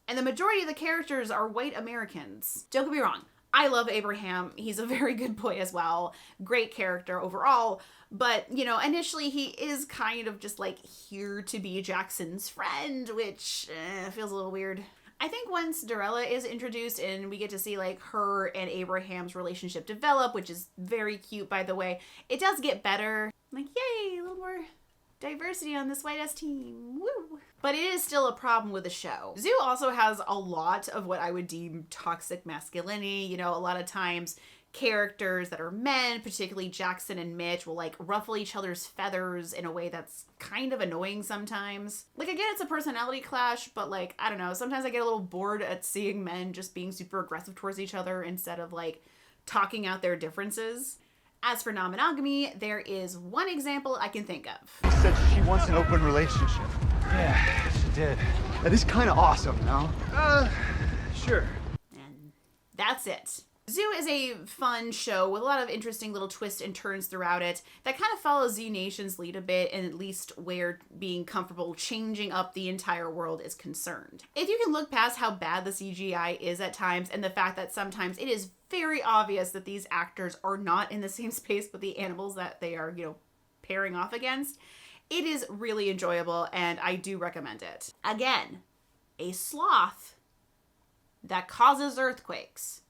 and the majority of the characters are white Americans. Don't get me wrong, I love Abraham. He's a very good boy as well. Great character overall. But, you know, initially he is kind of just like here to be Jackson's friend, which feels a little weird. I think once Darella is introduced and we get to see like her and Abraham's relationship develop, which is very cute, by the way, it does get better. Like, yay, a little more diversity on this white-ass team. Woo! But it is still a problem with the show. Zoo also has a lot of what I would deem toxic masculinity. You know, a lot of times characters that are men, particularly Jackson and Mitch, will like ruffle each other's feathers in a way that's kind of annoying sometimes. Like, again, it's a personality clash, but like, I don't know, sometimes I get a little bored at seeing men just being super aggressive towards each other instead of like talking out their differences. As for non-monogamy, there is one example I can think of. She said she wants an open relationship. Yeah, she did. That is kind of awesome, no? Sure. And that's it. Zoo is a fun show with a lot of interesting little twists and turns throughout it that kind of follows ZNation's lead a bit, and at least where being comfortable changing up the entire world is concerned. If you can look past how bad the CGI is at times and the fact that sometimes it is very obvious that these actors are not in the same space with the animals that they are, you know, pairing off against, it is really enjoyable and I do recommend it. Again, a sloth that causes earthquakes.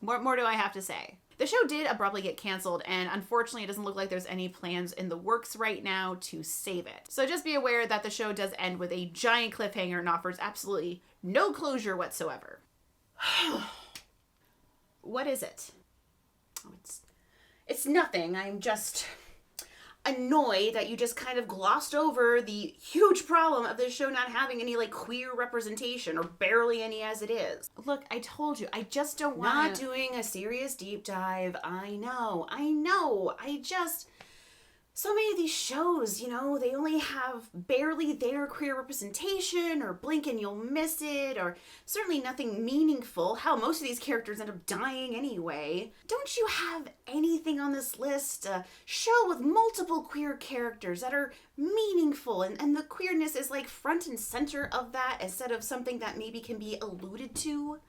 What more do I have to say? The show did abruptly get canceled, and unfortunately it doesn't look like there's any plans in the works right now to save it. So just be aware that the show does end with a giant cliffhanger and offers absolutely no closure whatsoever. What is it? Oh, it's nothing. I'm just annoyed that you just kind of glossed over the huge problem of this show not having any like queer representation, or barely any as it is. Look, I told you, I just don't want. Not doing a serious deep dive. I know. So many of these shows, you know, they only have barely their queer representation, or blink and you'll miss it, or certainly nothing meaningful. Hell, most of these characters end up dying anyway. Don't you have anything on this list? A show with multiple queer characters that are meaningful, and the queerness is like front and center of that instead of something that maybe can be alluded to?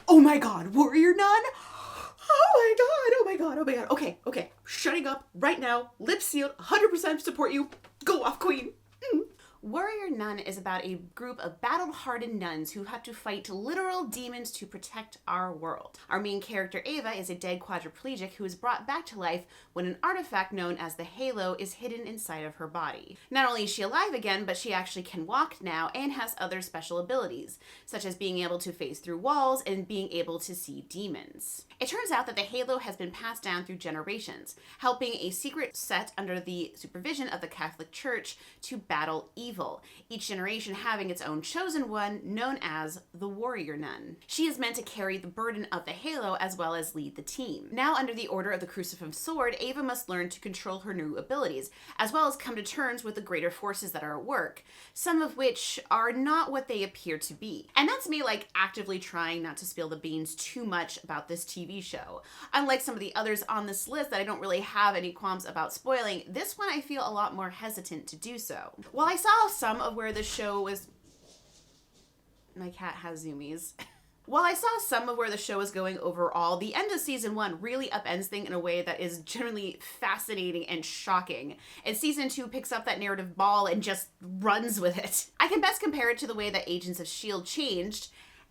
Oh my god, Warrior Nun? Oh my god. Okay. Shutting up right now. Lips sealed. 100% support you. Go off, queen. Warrior Nun is about a group of battle-hardened nuns who have to fight literal demons to protect our world. Our main character, Ava, is a dead quadriplegic who is brought back to life when an artifact known as the Halo is hidden inside of her body. Not only is she alive again, but she actually can walk now and has other special abilities, such as being able to phase through walls and being able to see demons. It turns out that the Halo has been passed down through generations, helping a secret set under the supervision of the Catholic Church to battle evil, each generation having its own chosen one known as the Warrior Nun. She is meant to carry the burden of the Halo as well as lead the team. Now under the order of the Cruciform Sword, Ava must learn to control her new abilities, as well as come to terms with the greater forces that are at work, some of which are not what they appear to be. And that's me like actively trying not to spill the beans too much about this TV show. Unlike some of the others on this list that I don't really have any qualms about spoiling, this one I feel a lot more hesitant to do so. While I saw some of where the show was... My cat has zoomies. While I saw some of where the show is going overall, the end of season 1 really upends things in a way that is generally fascinating and shocking. And season 2 picks up that narrative ball and just runs with it. I can best compare it to the way that Agents of S.H.I.E.L.D. changed,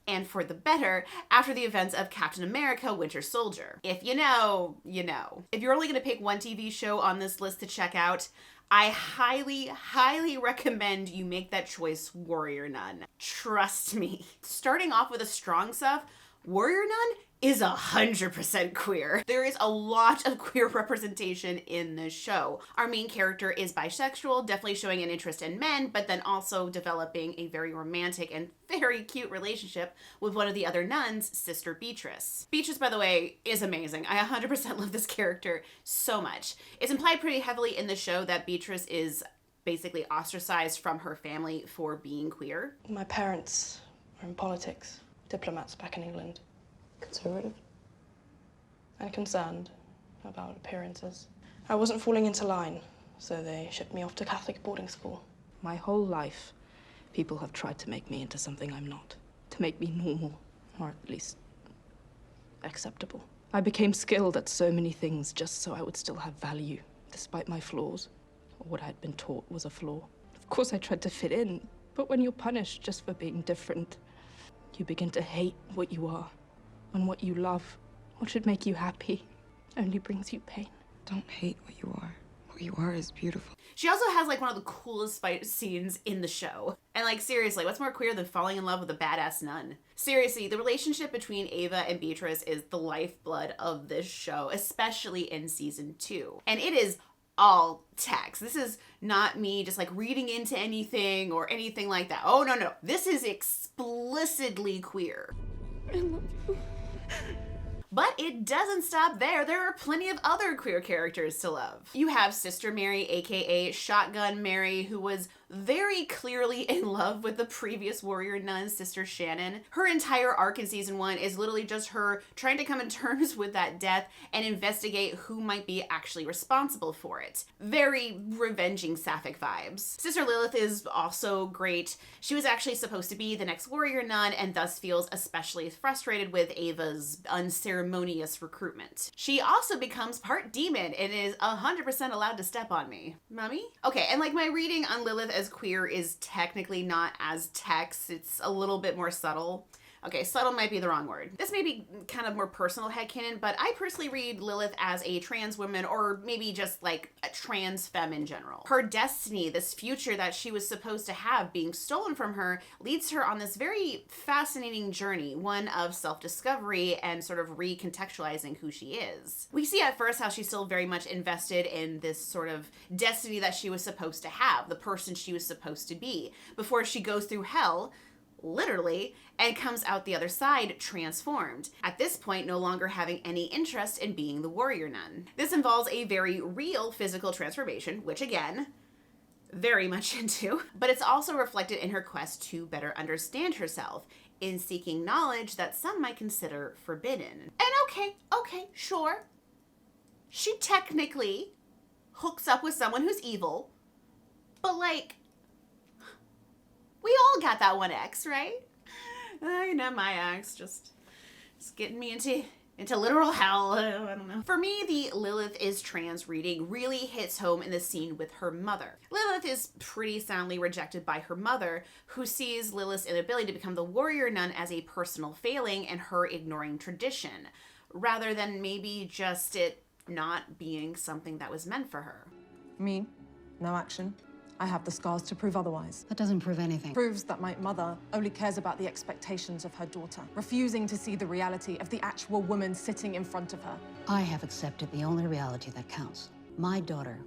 and for the better, after the events of Captain America: Winter Soldier. If you know, you know. If you're only going to pick one TV show on this list to check out, I highly recommend you make that choice Warrior Nun. Trust me. Starting off with a strong stuff, Warrior Nun is 100% queer. There is a lot of queer representation in this show. Our main character is bisexual, definitely showing an interest in men, but then also developing a very romantic and very cute relationship with one of the other nuns, Sister Beatrice. Beatrice, by the way, is amazing. I 100% love this character so much. It's implied pretty heavily in the show that Beatrice is basically ostracized from her family for being queer. My parents are in politics, diplomats back in England. Conservative. And concerned about appearances. I wasn't falling into line. so they shipped me off to Catholic boarding school. My whole life, people have tried to make me into something I'm not, to make me normal, or at least acceptable. I became skilled at so many things just so I would still have value, despite my flaws, or what I had been taught was a flaw. Of course I tried to fit in, but when you're punished just for being different, you begin to hate what you are, and what you love, what should make you happy, only brings you pain. Don't hate what you are. What you are is beautiful. She also has like one of the coolest fight scenes in the show. And like seriously, what's more queer than falling in love with a badass nun? Seriously, the relationship between Ava and Beatrice is the lifeblood of this show, especially in season 2. And it is all text. This is not me just like reading into anything or anything like that. Oh no. This is explicitly queer. I love you. But it doesn't stop there. There are plenty of other queer characters to love. You have Sister Mary, aka Shotgun Mary, who was very clearly in love with the previous warrior nun, Sister Shannon. Her entire arc in season 1 is literally just her trying to come to terms with that death and investigate who might be actually responsible for it. Very revenging sapphic vibes. Sister Lilith is also great. She was actually supposed to be the next warrior nun and thus feels especially frustrated with Ava's unceremonious recruitment. She also becomes part demon and is 100% allowed to step on me. Mommy? Okay, and like my reading on Lilith as queer is technically not as text. It's a little bit more subtle. Okay, subtle might be the wrong word. This may be kind of more personal headcanon, but I personally read Lilith as a trans woman, or maybe just like a trans femme in general. Her destiny, this future that she was supposed to have being stolen from her, leads her on this very fascinating journey, one of self-discovery and sort of recontextualizing who she is. We see at first how she's still very much invested in this sort of destiny that she was supposed to have, the person she was supposed to be, before she goes through hell, literally, and comes out the other side transformed. At this point, no longer having any interest in being the warrior nun. This involves a very real physical transformation, which again, very much into, but it's also reflected in her quest to better understand herself, in seeking knowledge that some might consider forbidden. And okay, sure, she technically hooks up with someone who's evil, but like, we all got that one ex, right? You know, my ex just getting me into literal hell. I don't know. For me, the Lilith is trans reading really hits home in the scene with her mother. Lilith is pretty soundly rejected by her mother, who sees Lilith's inability to become the warrior nun as a personal failing and her ignoring tradition, rather than maybe just it not being something that was meant for her. Me, no action. I have the scars to prove otherwise. That doesn't prove anything. Proves that my mother only cares about the expectations of her daughter, refusing to see the reality of the actual woman sitting in front of her. I have accepted the only reality that counts. My daughter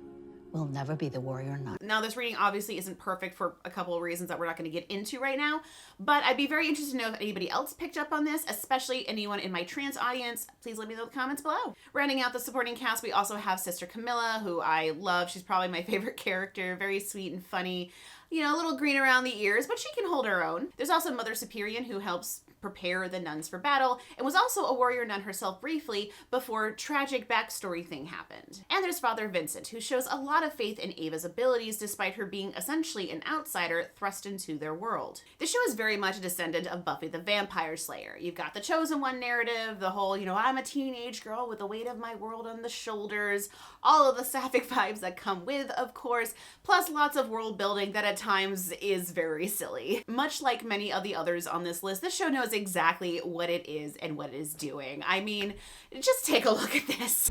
will never be the warrior nun. Now, this reading obviously isn't perfect for a couple of reasons that we're not going to get into right now, but I'd be very interested to know if anybody else picked up on this, especially anyone in my trans audience. Please let me know in the comments below. Rounding out the supporting cast, we also have Sister Camilla, who I love. She's probably my favorite character. Very sweet and funny. You know, a little green around the ears, but she can hold her own. There's also Mother Superior, who helps prepare the nuns for battle, and was also a warrior nun herself briefly before tragic backstory thing happened. And there's Father Vincent, who shows a lot of faith in Ava's abilities despite her being essentially an outsider thrust into their world. The show is very much a descendant of Buffy the Vampire Slayer. You've got the Chosen One narrative, the whole, you know, I'm a teenage girl with the weight of my world on the shoulders, all of the sapphic vibes that come with, of course, plus lots of world building that at times is very silly. Much like many of the others on this list, this show knows exactly what it is and what it is doing. I mean, just take a look at this.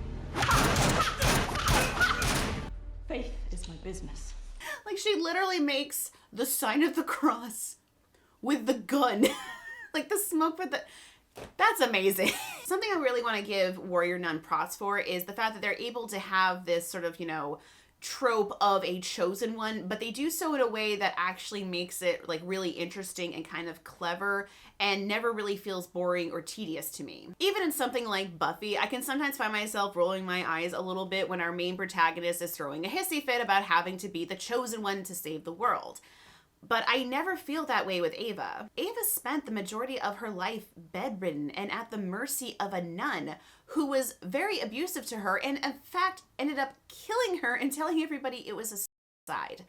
Faith is my business. Like, she literally makes the sign of the cross with the gun. Like the smoke with the... That's amazing. Something I really want to give warrior nun props for is the fact that they're able to have this sort of, you know, trope of a chosen one, but they do so in a way that actually makes it like really interesting and kind of clever and never really feels boring or tedious to me. Even in something like Buffy, I can sometimes find myself rolling my eyes a little bit when our main protagonist is throwing a hissy fit about having to be the chosen one to save the world. But I never feel that way with Ava. Ava spent the majority of her life bedridden and at the mercy of a nun who was very abusive to her and in fact ended up killing her and telling everybody it was a suicide.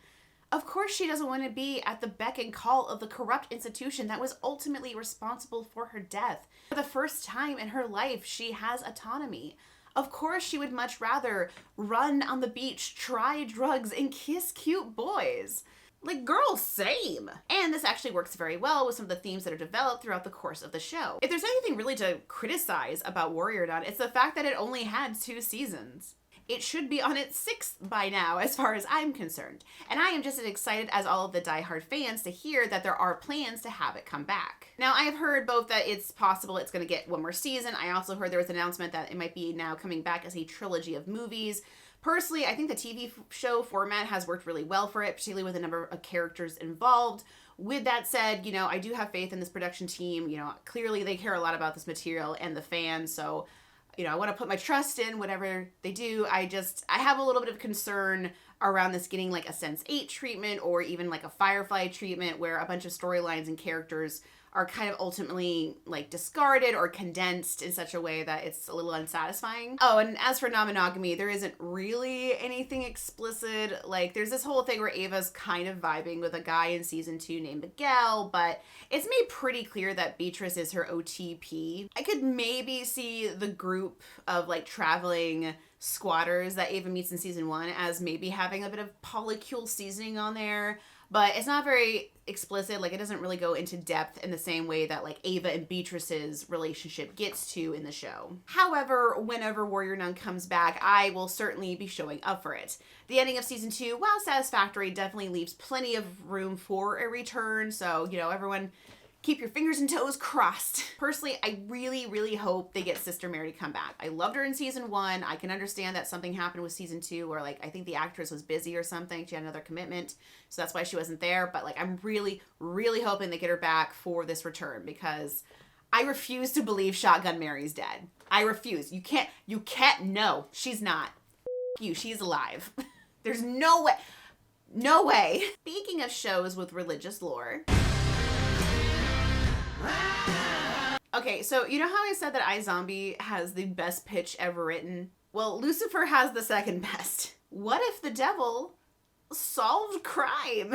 Of course she doesn't want to be at the beck and call of the corrupt institution that was ultimately responsible for her death. For the first time in her life, she has autonomy. Of course she would much rather run on the beach, try drugs, and kiss cute boys. Like, girl, same. And this actually works very well with some of the themes that are developed throughout the course of the show. If there's anything really to criticize about Warrior Nun, it's the fact that it only had 2 seasons. It should be on its 6th by now, as far as I'm concerned. And I am just as excited as all of the diehard fans to hear that there are plans to have it come back. Now, I have heard both that it's possible it's going to get 1 more season. I also heard there was an announcement that it might be now coming back as a trilogy of movies. Personally, I think the TV show format has worked really well for it, particularly with the number of characters involved. With that said, you know, I do have faith in this production team. You know, clearly they care a lot about this material and the fans, so you know, I want to put my trust in whatever they do. I have a little bit of concern around this getting like a Sense8 treatment or even like a Firefly treatment where a bunch of storylines and characters are kind of ultimately like discarded or condensed in such a way that it's a little unsatisfying. Oh, and as for non-monogamy, there isn't really anything explicit. Like there's this whole thing where Ava's kind of vibing with a guy in season 2 named Miguel, but it's made pretty clear that Beatrice is her OTP. I could maybe see the group of like traveling squatters that Ava meets in season 1 as maybe having a bit of polycule seasoning on there. But it's not very explicit. Like, it doesn't really go into depth in the same way that, like, Ava and Beatrice's relationship gets to in the show. However, whenever Warrior Nun comes back, I will certainly be showing up for it. The ending of season 2, while satisfactory, definitely leaves plenty of room for a return. So, you know, everyone keep your fingers and toes crossed. Personally, I really, really hope they get Sister Mary to come back. I loved her in season 1. I can understand that something happened with season 2 where, like, I think the actress was busy or something. She had another commitment, so that's why she wasn't there. But, like, I'm really, really hoping they get her back for this return because I refuse to believe Shotgun Mary's dead. I refuse. You can't, no, she's not. You, she's alive. There's no way. No way. Speaking of shows with religious lore. Okay, so you know how I said that iZombie has the best pitch ever written? Well, Lucifer has the second best. What if the devil solved crime?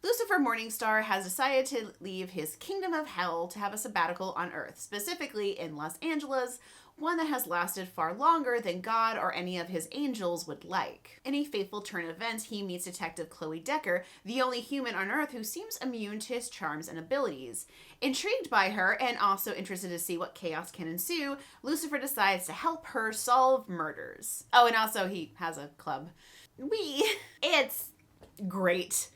Lucifer Morningstar has decided to leave his kingdom of hell to have a sabbatical on Earth, specifically in Los Angeles, one that has lasted far longer than God or any of his angels would like. In a fateful turn of events, he meets Detective Chloe Decker, the only human on Earth who seems immune to his charms and abilities. Intrigued by her, and also interested to see what chaos can ensue, Lucifer decides to help her solve murders. Oh, and also he has a club. It's great.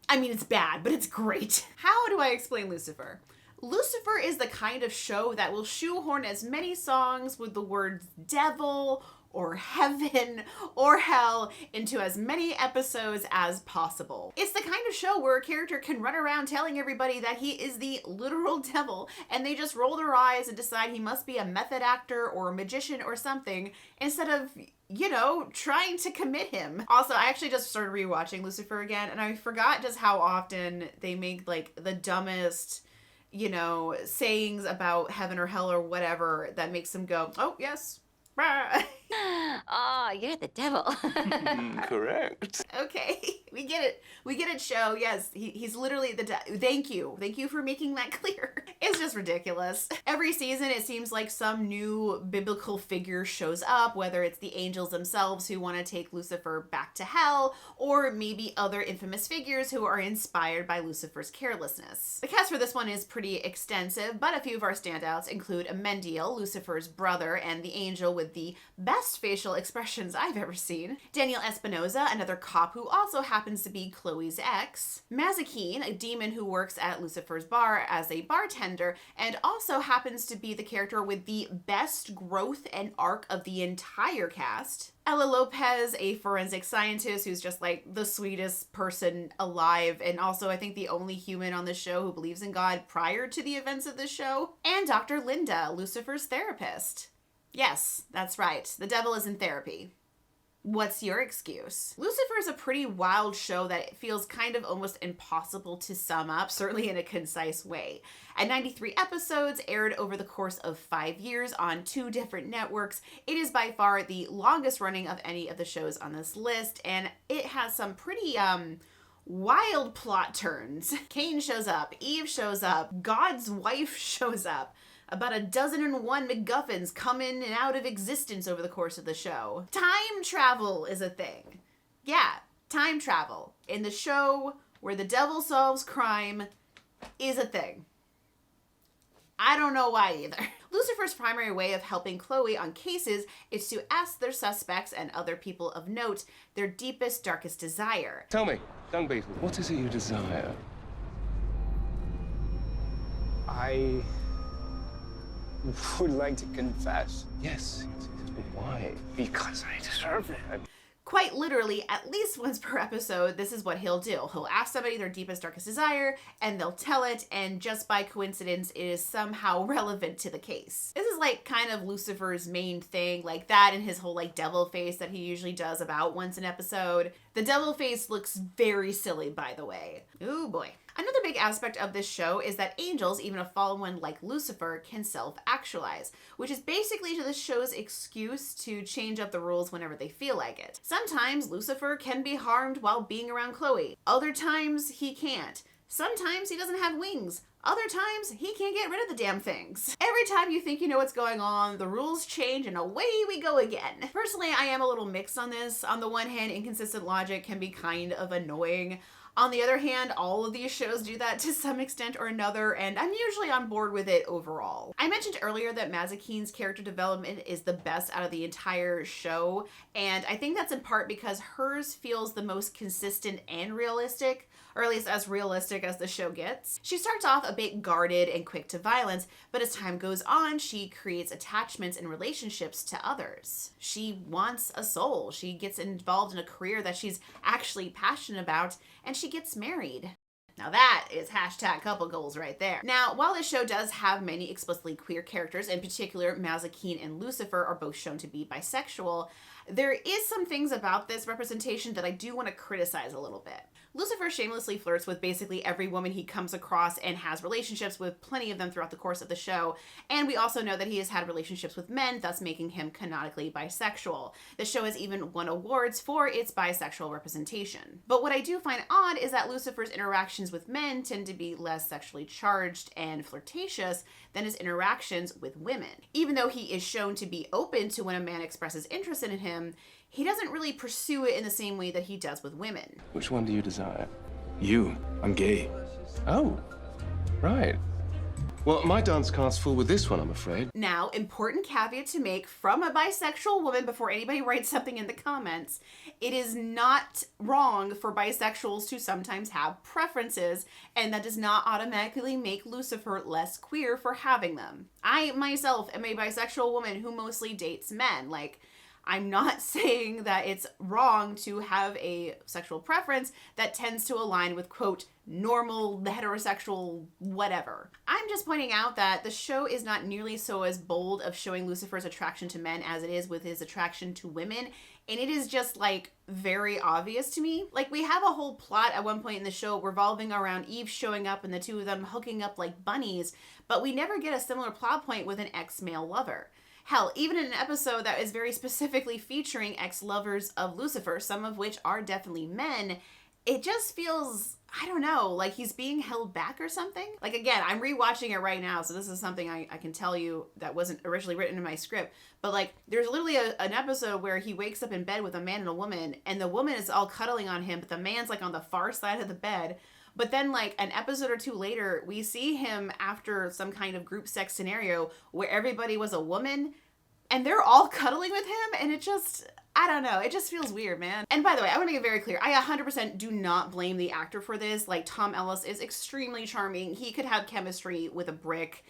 I mean, it's bad, but it's great. How do I explain Lucifer? Lucifer is the kind of show that will shoehorn as many songs with the words devil or heaven or hell into as many episodes as possible. It's the kind of show where a character can run around telling everybody that he is the literal devil and they just roll their eyes and decide he must be a method actor or a magician or something instead of, you know, trying to commit him. Also, I actually just started rewatching Lucifer again and I forgot just how often they make like the dumbest, you know, sayings about heaven or hell or whatever that makes them go, oh, yes. Oh, you're the devil. Correct. Okay, we get it. We get it, show. Yes, he's literally the Thank you. Thank you for making that clear. It's just ridiculous. Every season, it seems like some new biblical figure shows up, whether it's the angels themselves who want to take Lucifer back to hell, or maybe other infamous figures who are inspired by Lucifer's carelessness. The cast for this one is pretty extensive, but a few of our standouts include Amendiel, Lucifer's brother, and the angel with the best facial expressions I've ever seen. Daniel Espinosa, another cop who also happens to be Chloe's ex. Mazikeen, a demon who works at Lucifer's bar as a bartender and also happens to be the character with the best growth and arc of the entire cast. Ella Lopez, a forensic scientist who's just like the sweetest person alive and also I think the only human on the show who believes in God prior to the events of the show. And Dr. Linda, Lucifer's therapist. Yes, that's right. The devil is in therapy. What's your excuse? Lucifer is a pretty wild show that feels kind of almost impossible to sum up, certainly in a concise way. At 93 episodes, aired over the course of 5 years on 2 different networks, it is by far the longest running of any of the shows on this list, and it has some pretty, wild plot turns. Cain shows up, Eve shows up, God's wife shows up. About 12 MacGuffins come in and out of existence over the course of the show. Time travel is a thing. Yeah, time travel in the show where the devil solves crime is a thing. I don't know why either. Lucifer's primary way of helping Chloe on cases is to ask their suspects and other people of note their deepest, darkest desire. Tell me, young beetle, what is it you desire? I would like to confess. Yes, but why? Because I deserve it. Quite literally, at least once per episode, this is what he'll do. He'll ask somebody their deepest, darkest desire, and they'll tell it, and just by coincidence, it is somehow relevant to the case. This is like kind of Lucifer's main thing, like that and his whole like devil face that he usually does about once an episode. The devil face looks very silly, by the way. Ooh boy. Another big aspect of this show is that angels, even a fallen one like Lucifer, can self-actualize, which is basically the show's excuse to change up the rules whenever they feel like it. Sometimes Lucifer can be harmed while being around Chloe. Other times he can't. Sometimes he doesn't have wings. Other times he can't get rid of the damn things. Every time you think you know what's going on, the rules change and away we go again. Personally, I am a little mixed on this. On the one hand, inconsistent logic can be kind of annoying. On the other hand, all of these shows do that to some extent or another, and I'm usually on board with it overall. I mentioned earlier that Mazikeen's character development is the best out of the entire show, and I think that's in part because hers feels the most consistent and realistic, or at least as realistic as the show gets. She starts off a bit guarded and quick to violence, but as time goes on, she creates attachments and relationships to others. She wants a soul. She gets involved in a career that she's actually passionate about, and she gets married. Now that is hashtag couple goals right there. Now, while this show does have many explicitly queer characters, in particular Mazikeen and Lucifer are both shown to be bisexual, there is some things about this representation that I do want to criticize a little bit. Lucifer shamelessly flirts with basically every woman he comes across and has relationships with plenty of them throughout the course of the show. And we also know that he has had relationships with men, thus making him canonically bisexual. The show has even won awards for its bisexual representation. But what I do find odd is that Lucifer's interactions with men tend to be less sexually charged and flirtatious than his interactions with women. Even though he is shown to be open to when a man expresses interest in him, he doesn't really pursue it in the same way that he does with women. Which one do you desire? You. I'm gay. Oh, right. Well, my dance card's full with this one, I'm afraid. Now, important caveat to make from a bisexual woman before anybody writes something in the comments, it is not wrong for bisexuals to sometimes have preferences, and that does not automatically make Lucifer less queer for having them. I myself am a bisexual woman who mostly dates men. Like, I'm not saying that it's wrong to have a sexual preference that tends to align with, quote, normal heterosexual whatever. I'm just pointing out that the show is not nearly so as bold of showing Lucifer's attraction to men as it is with his attraction to women, and it is just like very obvious to me. Like, we have a whole plot at one point in the show revolving around Eve showing up and the two of them hooking up like bunnies, but we never get a similar plot point with an ex-male lover. Hell, even in an episode that is very specifically featuring ex-lovers of Lucifer, some of which are definitely men, it just feels, I don't know, like he's being held back or something. Like, again, I'm rewatching it right now, so this is something I can tell you that wasn't originally written in my script. But like, there's literally an episode where he wakes up in bed with a man and a woman, and the woman is all cuddling on him, but the man's like on the far side of the bed. But then like an episode or two later, we see him after some kind of group sex scenario where everybody was a woman and they're all cuddling with him, and it just, I don't know, it just feels weird, man. And by the way, I want to make it very clear, I 100% do not blame the actor for this. Like, Tom Ellis is extremely charming. He could have chemistry with a brick.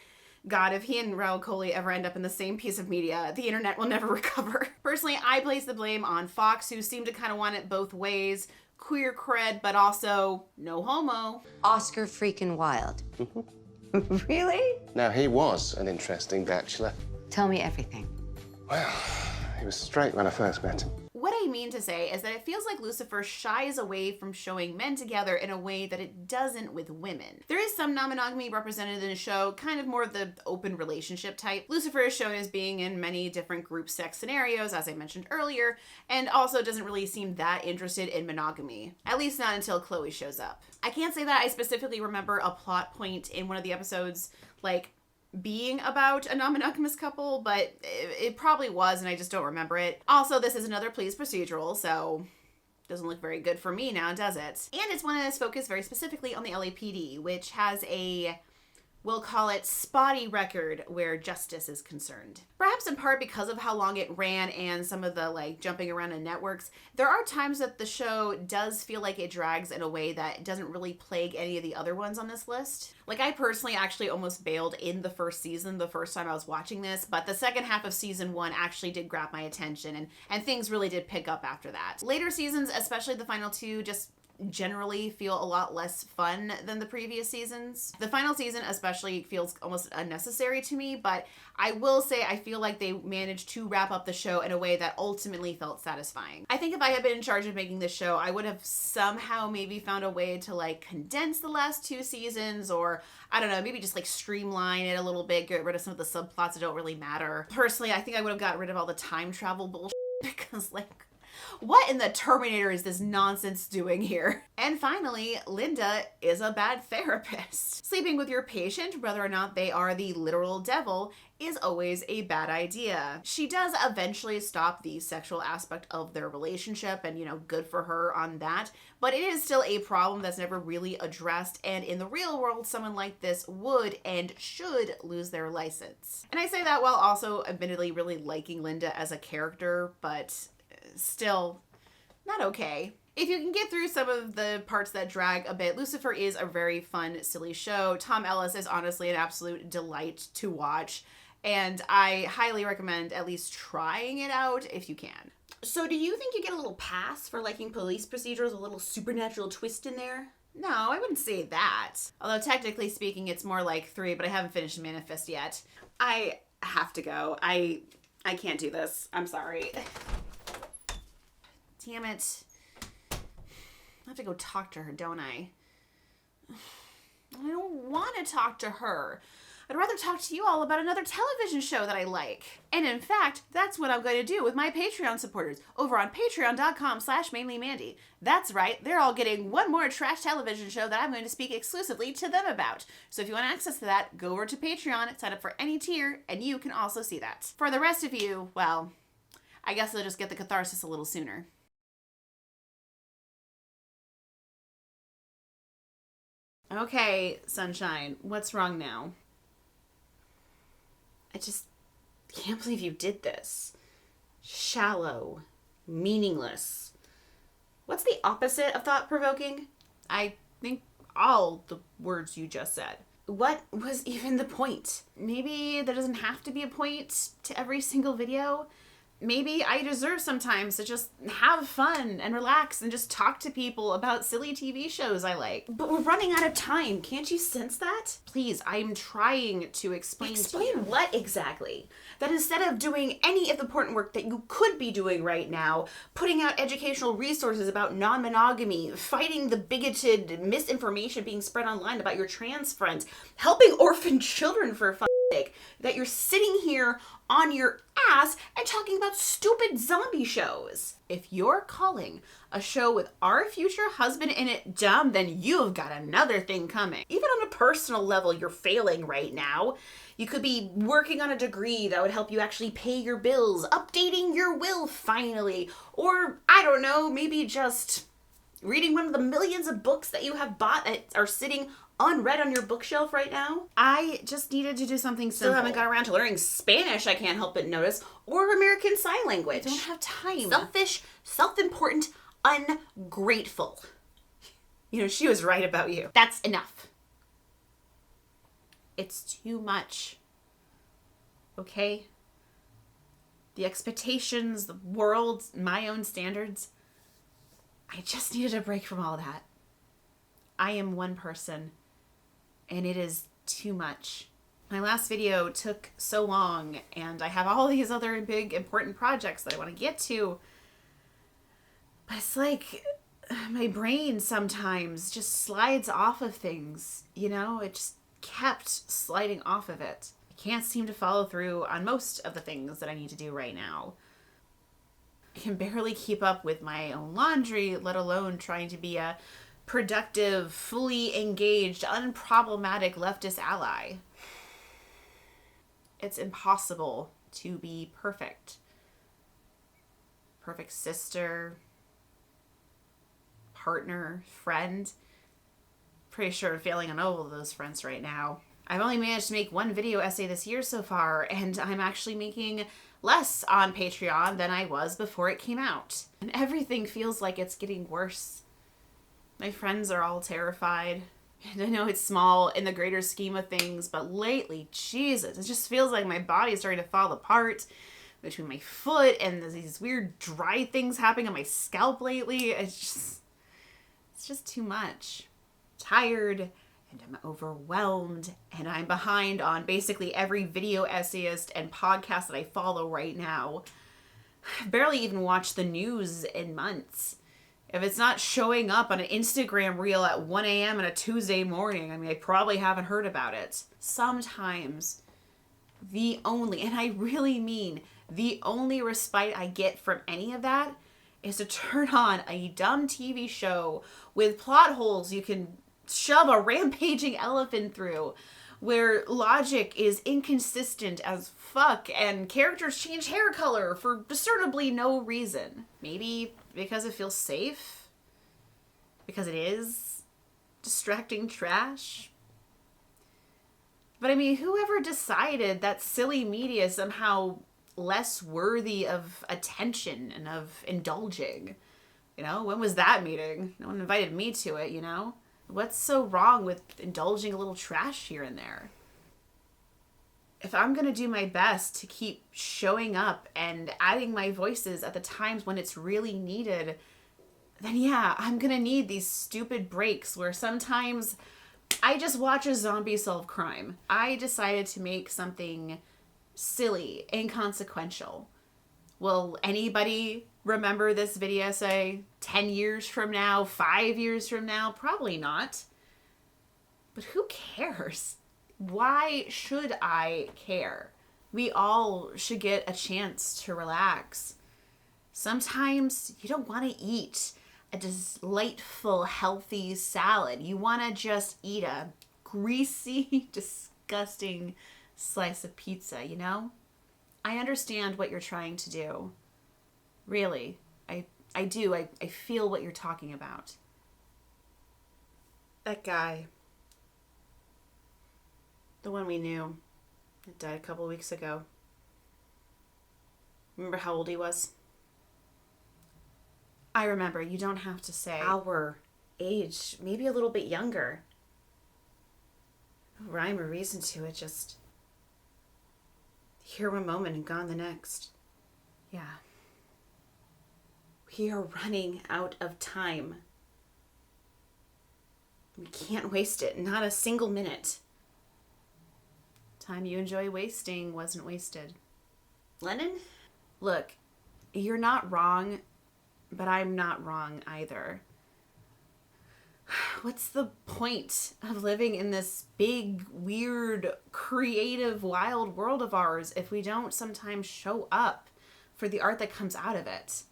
God, if he and Raul Coley ever end up in the same piece of media, the internet will never recover. Personally, I place the blame on Fox, who seem to kind of want it both ways. Queer cred, but also no homo. Oscar freaking Wilde. Really? Now, he was an interesting bachelor. Tell me everything. Well, he was straight when I first met him. What I mean to say is that it feels like Lucifer shies away from showing men together in a way that it doesn't with women. There is some non-monogamy represented in the show, kind of more of the open relationship type. Lucifer is shown as being in many different group sex scenarios, as I mentioned earlier, and also doesn't really seem that interested in monogamy, at least not until Chloe shows up. I can't say that I specifically remember a plot point in one of the episodes, like, being about a non-monogamous couple, but it probably was, and I just don't remember it. Also, this is another police procedural, so doesn't look very good for me now, does it? And it's one that's focused very specifically on the LAPD, which has a, we'll call it, spotty record where justice is concerned. Perhaps in part because of how long it ran and some of the, like, jumping around in networks, there are times that the show does feel like it drags in a way that doesn't really plague any of the other ones on this list. Like, I personally actually almost bailed in the first season the first time I was watching this, but the second half of season 1 actually did grab my attention, and things really did pick up after that. Later seasons, especially the final 2, just generally feel a lot less fun than the previous seasons. The final season especially feels almost unnecessary to me, but I will say I feel like they managed to wrap up the show in a way that ultimately felt satisfying. I think if I had been in charge of making this show, I would have somehow maybe found a way to, like, condense the last 2 seasons, or I don't know, maybe just, like, streamline it a little bit, get rid of some of the subplots that don't really matter. Personally, I think I would have got rid of all the time travel bullshit because, like, what in the Terminator is this nonsense doing here? And finally, Linda is a bad therapist. Sleeping with your patient, whether or not they are the literal devil, is always a bad idea. She does eventually stop the sexual aspect of their relationship, and, you know, good for her on that, but it is still a problem that's never really addressed, and in the real world, someone like this would and should lose their license. And I say that while also admittedly really liking Linda as a character, but still not okay. If you can get through some of the parts that drag a bit, Lucifer is a very fun, silly show. Tom Ellis is honestly an absolute delight to watch, and I highly recommend at least trying it out if you can. So do you think you get a little pass for liking police procedurals, a little supernatural twist in there? No, I wouldn't say that. Although technically speaking, it's more like 3, but I haven't finished Manifest yet. I have to go. I can't do this. I'm sorry. Damn it. I have to go talk to her, don't I? I don't want to talk to her. I'd rather talk to you all about another television show that I like. And in fact, that's what I'm going to do with my Patreon supporters over on patreon.com/mainlymandy. That's right, they're all getting one more trash television show that I'm going to speak exclusively to them about. So if you want access to that, go over to Patreon, sign up for any tier, and you can also see that. For the rest of you, well, I guess they'll just get the catharsis a little sooner. Okay, Sunshine, what's wrong now? I just can't believe you did this. Shallow. Meaningless. What's the opposite of thought-provoking? I think all the words you just said. What was even the point? Maybe there doesn't have to be a point to every single video. Maybe I deserve sometimes to just have fun and relax and just talk to people about silly TV shows I like. But we're running out of time. Can't you sense that? Please, I'm trying to explain to you. Explain what exactly? That instead of doing any of the important work that you could be doing right now, putting out educational resources about non-monogamy, fighting the bigoted misinformation being spread online about your trans friends, helping orphan children for fuck's sake, that you're sitting here on your ass and talking about stupid zombie shows. If you're calling a show with our future husband in it dumb, then you've got another thing coming. Even on a personal level, you're failing right now. You could be working on a degree that would help you actually pay your bills, updating your will finally, or I don't know, maybe just reading one of the millions of books that you have bought that are sitting unread on your bookshelf right now. I just needed to do something simple. Still haven't got around to learning Spanish, I can't help but notice, or American Sign Language. I don't have time. Selfish, self-important, ungrateful. You know, she was right about you. That's enough. It's too much. Okay? The expectations, the world, my own standards. I just needed a break from all that. I am one person, and it is too much. My last video took so long, and I have all these other big, important projects that I want to get to. It's like my brain sometimes just slides off of things, you know? It just kept sliding off of it. I can't seem to follow through on most of the things that I need to do right now. I can barely keep up with my own laundry, let alone trying to be a productive, fully engaged, unproblematic leftist ally. It's impossible to be perfect. Perfect sister, partner, friend. Pretty sure I'm failing on all of those fronts right now. I've only managed to make one video essay this year so far, and I'm actually making less on Patreon than I was before it came out. And everything feels like it's getting worse. My friends are all terrified. And I know it's small in the greater scheme of things, but lately, Jesus, it just feels like my body is starting to fall apart between my foot and there's these weird dry things happening on my scalp lately. It's just too much. I'm tired, and I'm overwhelmed, and I'm behind on basically every video essayist and podcast that I follow right now. I've barely even watched the news in months. If it's not showing up on an Instagram reel at 1 a.m. on a Tuesday morning, I mean, I probably haven't heard about it. Sometimes the only, and I really mean the only respite I get from any of that is to turn on a dumb TV show with plot holes you can shove a rampaging elephant through, where logic is inconsistent as fuck and characters change hair color for discernibly no reason. Maybe because it feels safe? Because it is distracting trash? But I mean, whoever decided that silly media is somehow less worthy of attention and of indulging? You know, when was that meeting? No one invited me to it, you know? What's so wrong with indulging a little trash here and there? If I'm going to do my best to keep showing up and adding my voices at the times when it's really needed, then yeah, I'm going to need these stupid breaks where sometimes I just watch a zombie solve crime. I decided to make something silly, inconsequential. Will anybody remember this video essay 10 years from now, 5 years from now? Probably not. But who cares? Why should I care? We all should get a chance to relax. Sometimes you don't want to eat a delightful, healthy salad. You want to just eat a greasy, disgusting slice of pizza, you know? I understand what you're trying to do. Really. I do. I feel what you're talking about. That guy. The one we knew. It died a couple weeks ago. Remember how old he was? I remember. You don't have to say our age. Maybe a little bit younger. No rhyme or reason to it. Just here one moment and gone the next. Yeah. We are running out of time. We can't waste it. Not a single minute. Time you enjoy wasting wasn't wasted. Lennon? Look, you're not wrong, but I'm not wrong either. What's the point of living in this big, weird, creative, wild world of ours if we don't sometimes show up for the art that comes out of it?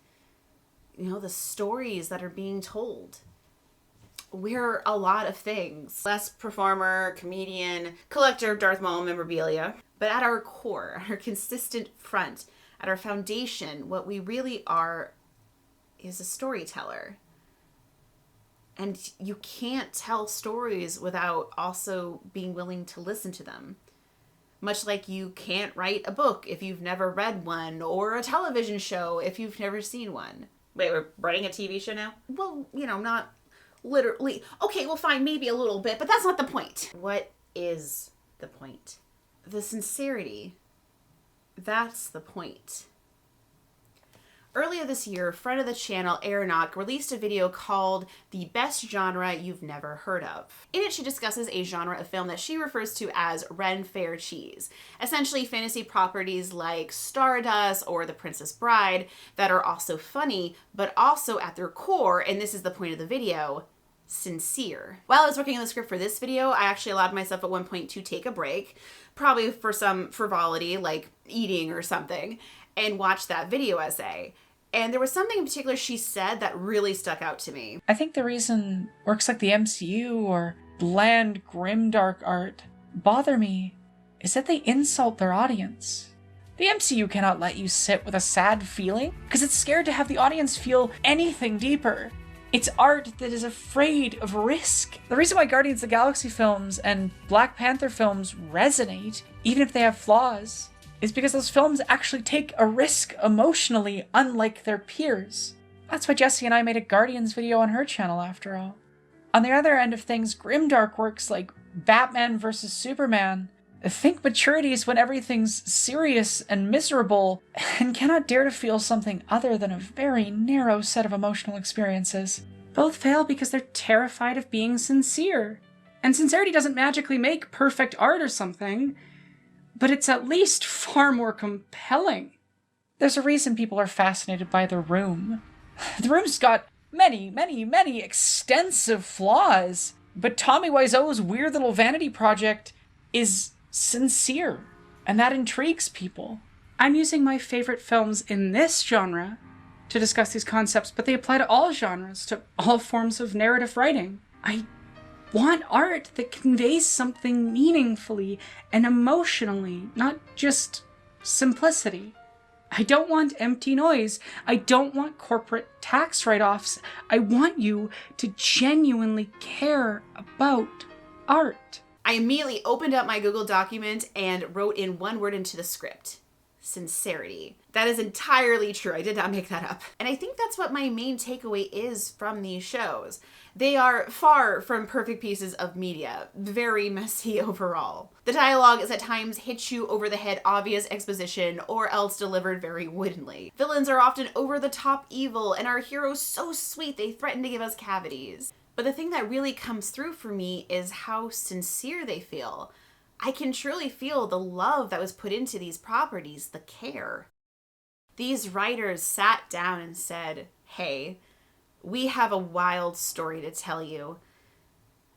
You know, the stories that are being told. We're a lot of things. Less performer, comedian, collector of Darth Maul memorabilia. But at our core, at our consistent front, at our foundation, what we really are is a storyteller. And you can't tell stories without also being willing to listen to them. Much like you can't write a book if you've never read one, or a television show if you've never seen one. Wait, we're writing a TV show now? Well, you know, not literally. Okay, well, fine, maybe a little bit, but that's not the point. What is the point? The sincerity. That's the point. Earlier this year, friend of the channel, Aranock, released a video called The Best Genre You've Never Heard of. In it, she discusses a genre of film that she refers to as Ren Fair Cheese, essentially fantasy properties like Stardust or The Princess Bride that are also funny, but also at their core, and this is the point of the video, sincere. While I was working on the script for this video, I actually allowed myself at one point to take a break, probably for some frivolity like eating or something, and watch that video essay. And there was something in particular she said that really stuck out to me. I think the reason works like the MCU or bland, grimdark art bother me is that they insult their audience. The MCU cannot let you sit with a sad feeling because it's scared to have the audience feel anything deeper. It's art that is afraid of risk. The reason why Guardians of the Galaxy films and Black Panther films resonate, even if they have flaws, is because those films actually take a risk emotionally, unlike their peers. That's why Jessie and I made a Guardians video on her channel, after all. On the other end of things, grimdark works like Batman vs. Superman think maturity is when everything's serious and miserable and cannot dare to feel something other than a very narrow set of emotional experiences. Both fail because they're terrified of being sincere. And sincerity doesn't magically make perfect art or something, but it's at least far more compelling. There's a reason people are fascinated by The Room. The Room's got many extensive flaws, but Tommy Wiseau's weird little vanity project is sincere, and that intrigues people. I'm using my favorite films in this genre to discuss these concepts, but they apply to all genres, to all forms of narrative writing. I want art that conveys something meaningfully and emotionally, not just simplicity. I don't want empty noise. I don't want corporate tax write-offs. I want you to genuinely care about art. I immediately opened up my Google document and wrote in one word into the script: sincerity. That is entirely true. I did not make that up. And I think that's what my main takeaway is from these shows. They are far from perfect pieces of media, very messy overall. The dialogue is at times hit you over the head obvious exposition or else delivered very woodenly. Villains are often over the top evil and our heroes so sweet they threaten to give us cavities. But the thing that really comes through for me is how sincere they feel. I can truly feel the love that was put into these properties, the care. These writers sat down and said, hey, we have a wild story to tell you.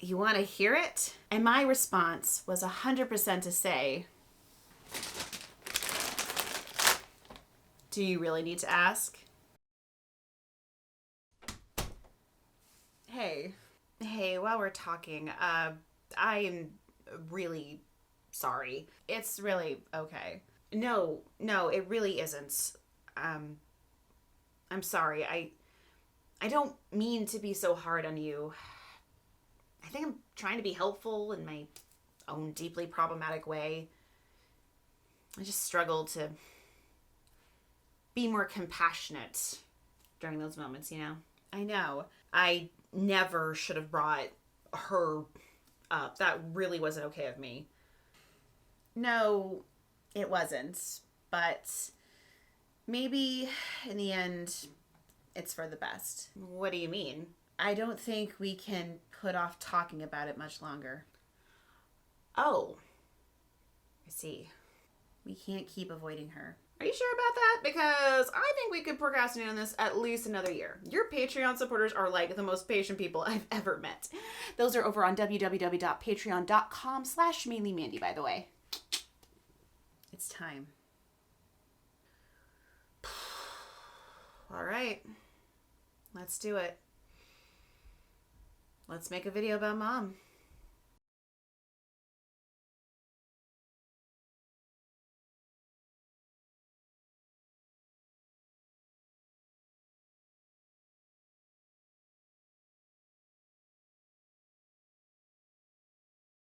You want to hear it? And my response was 100% to say, do you really need to ask? Hey, while we're talking, I am really sorry. It's really okay. No, it really isn't. I'm sorry. I don't mean to be so hard on you. I think I'm trying to be helpful in my own deeply problematic way. I just struggle to be more compassionate during those moments, you know? I know. I never should have brought her up. That really wasn't okay of me. No, it wasn't. But maybe in the end, it's for the best. What do you mean? I don't think we can put off talking about it much longer. Oh, I see. We can't keep avoiding her. Are you sure about that? Because I think we could procrastinate on this at least another year. Your Patreon supporters are like the most patient people I've ever met. Those are over on www.patreon.com/mainlymandy, by the way. It's time. All right. Let's do it. Let's make a video about Mom.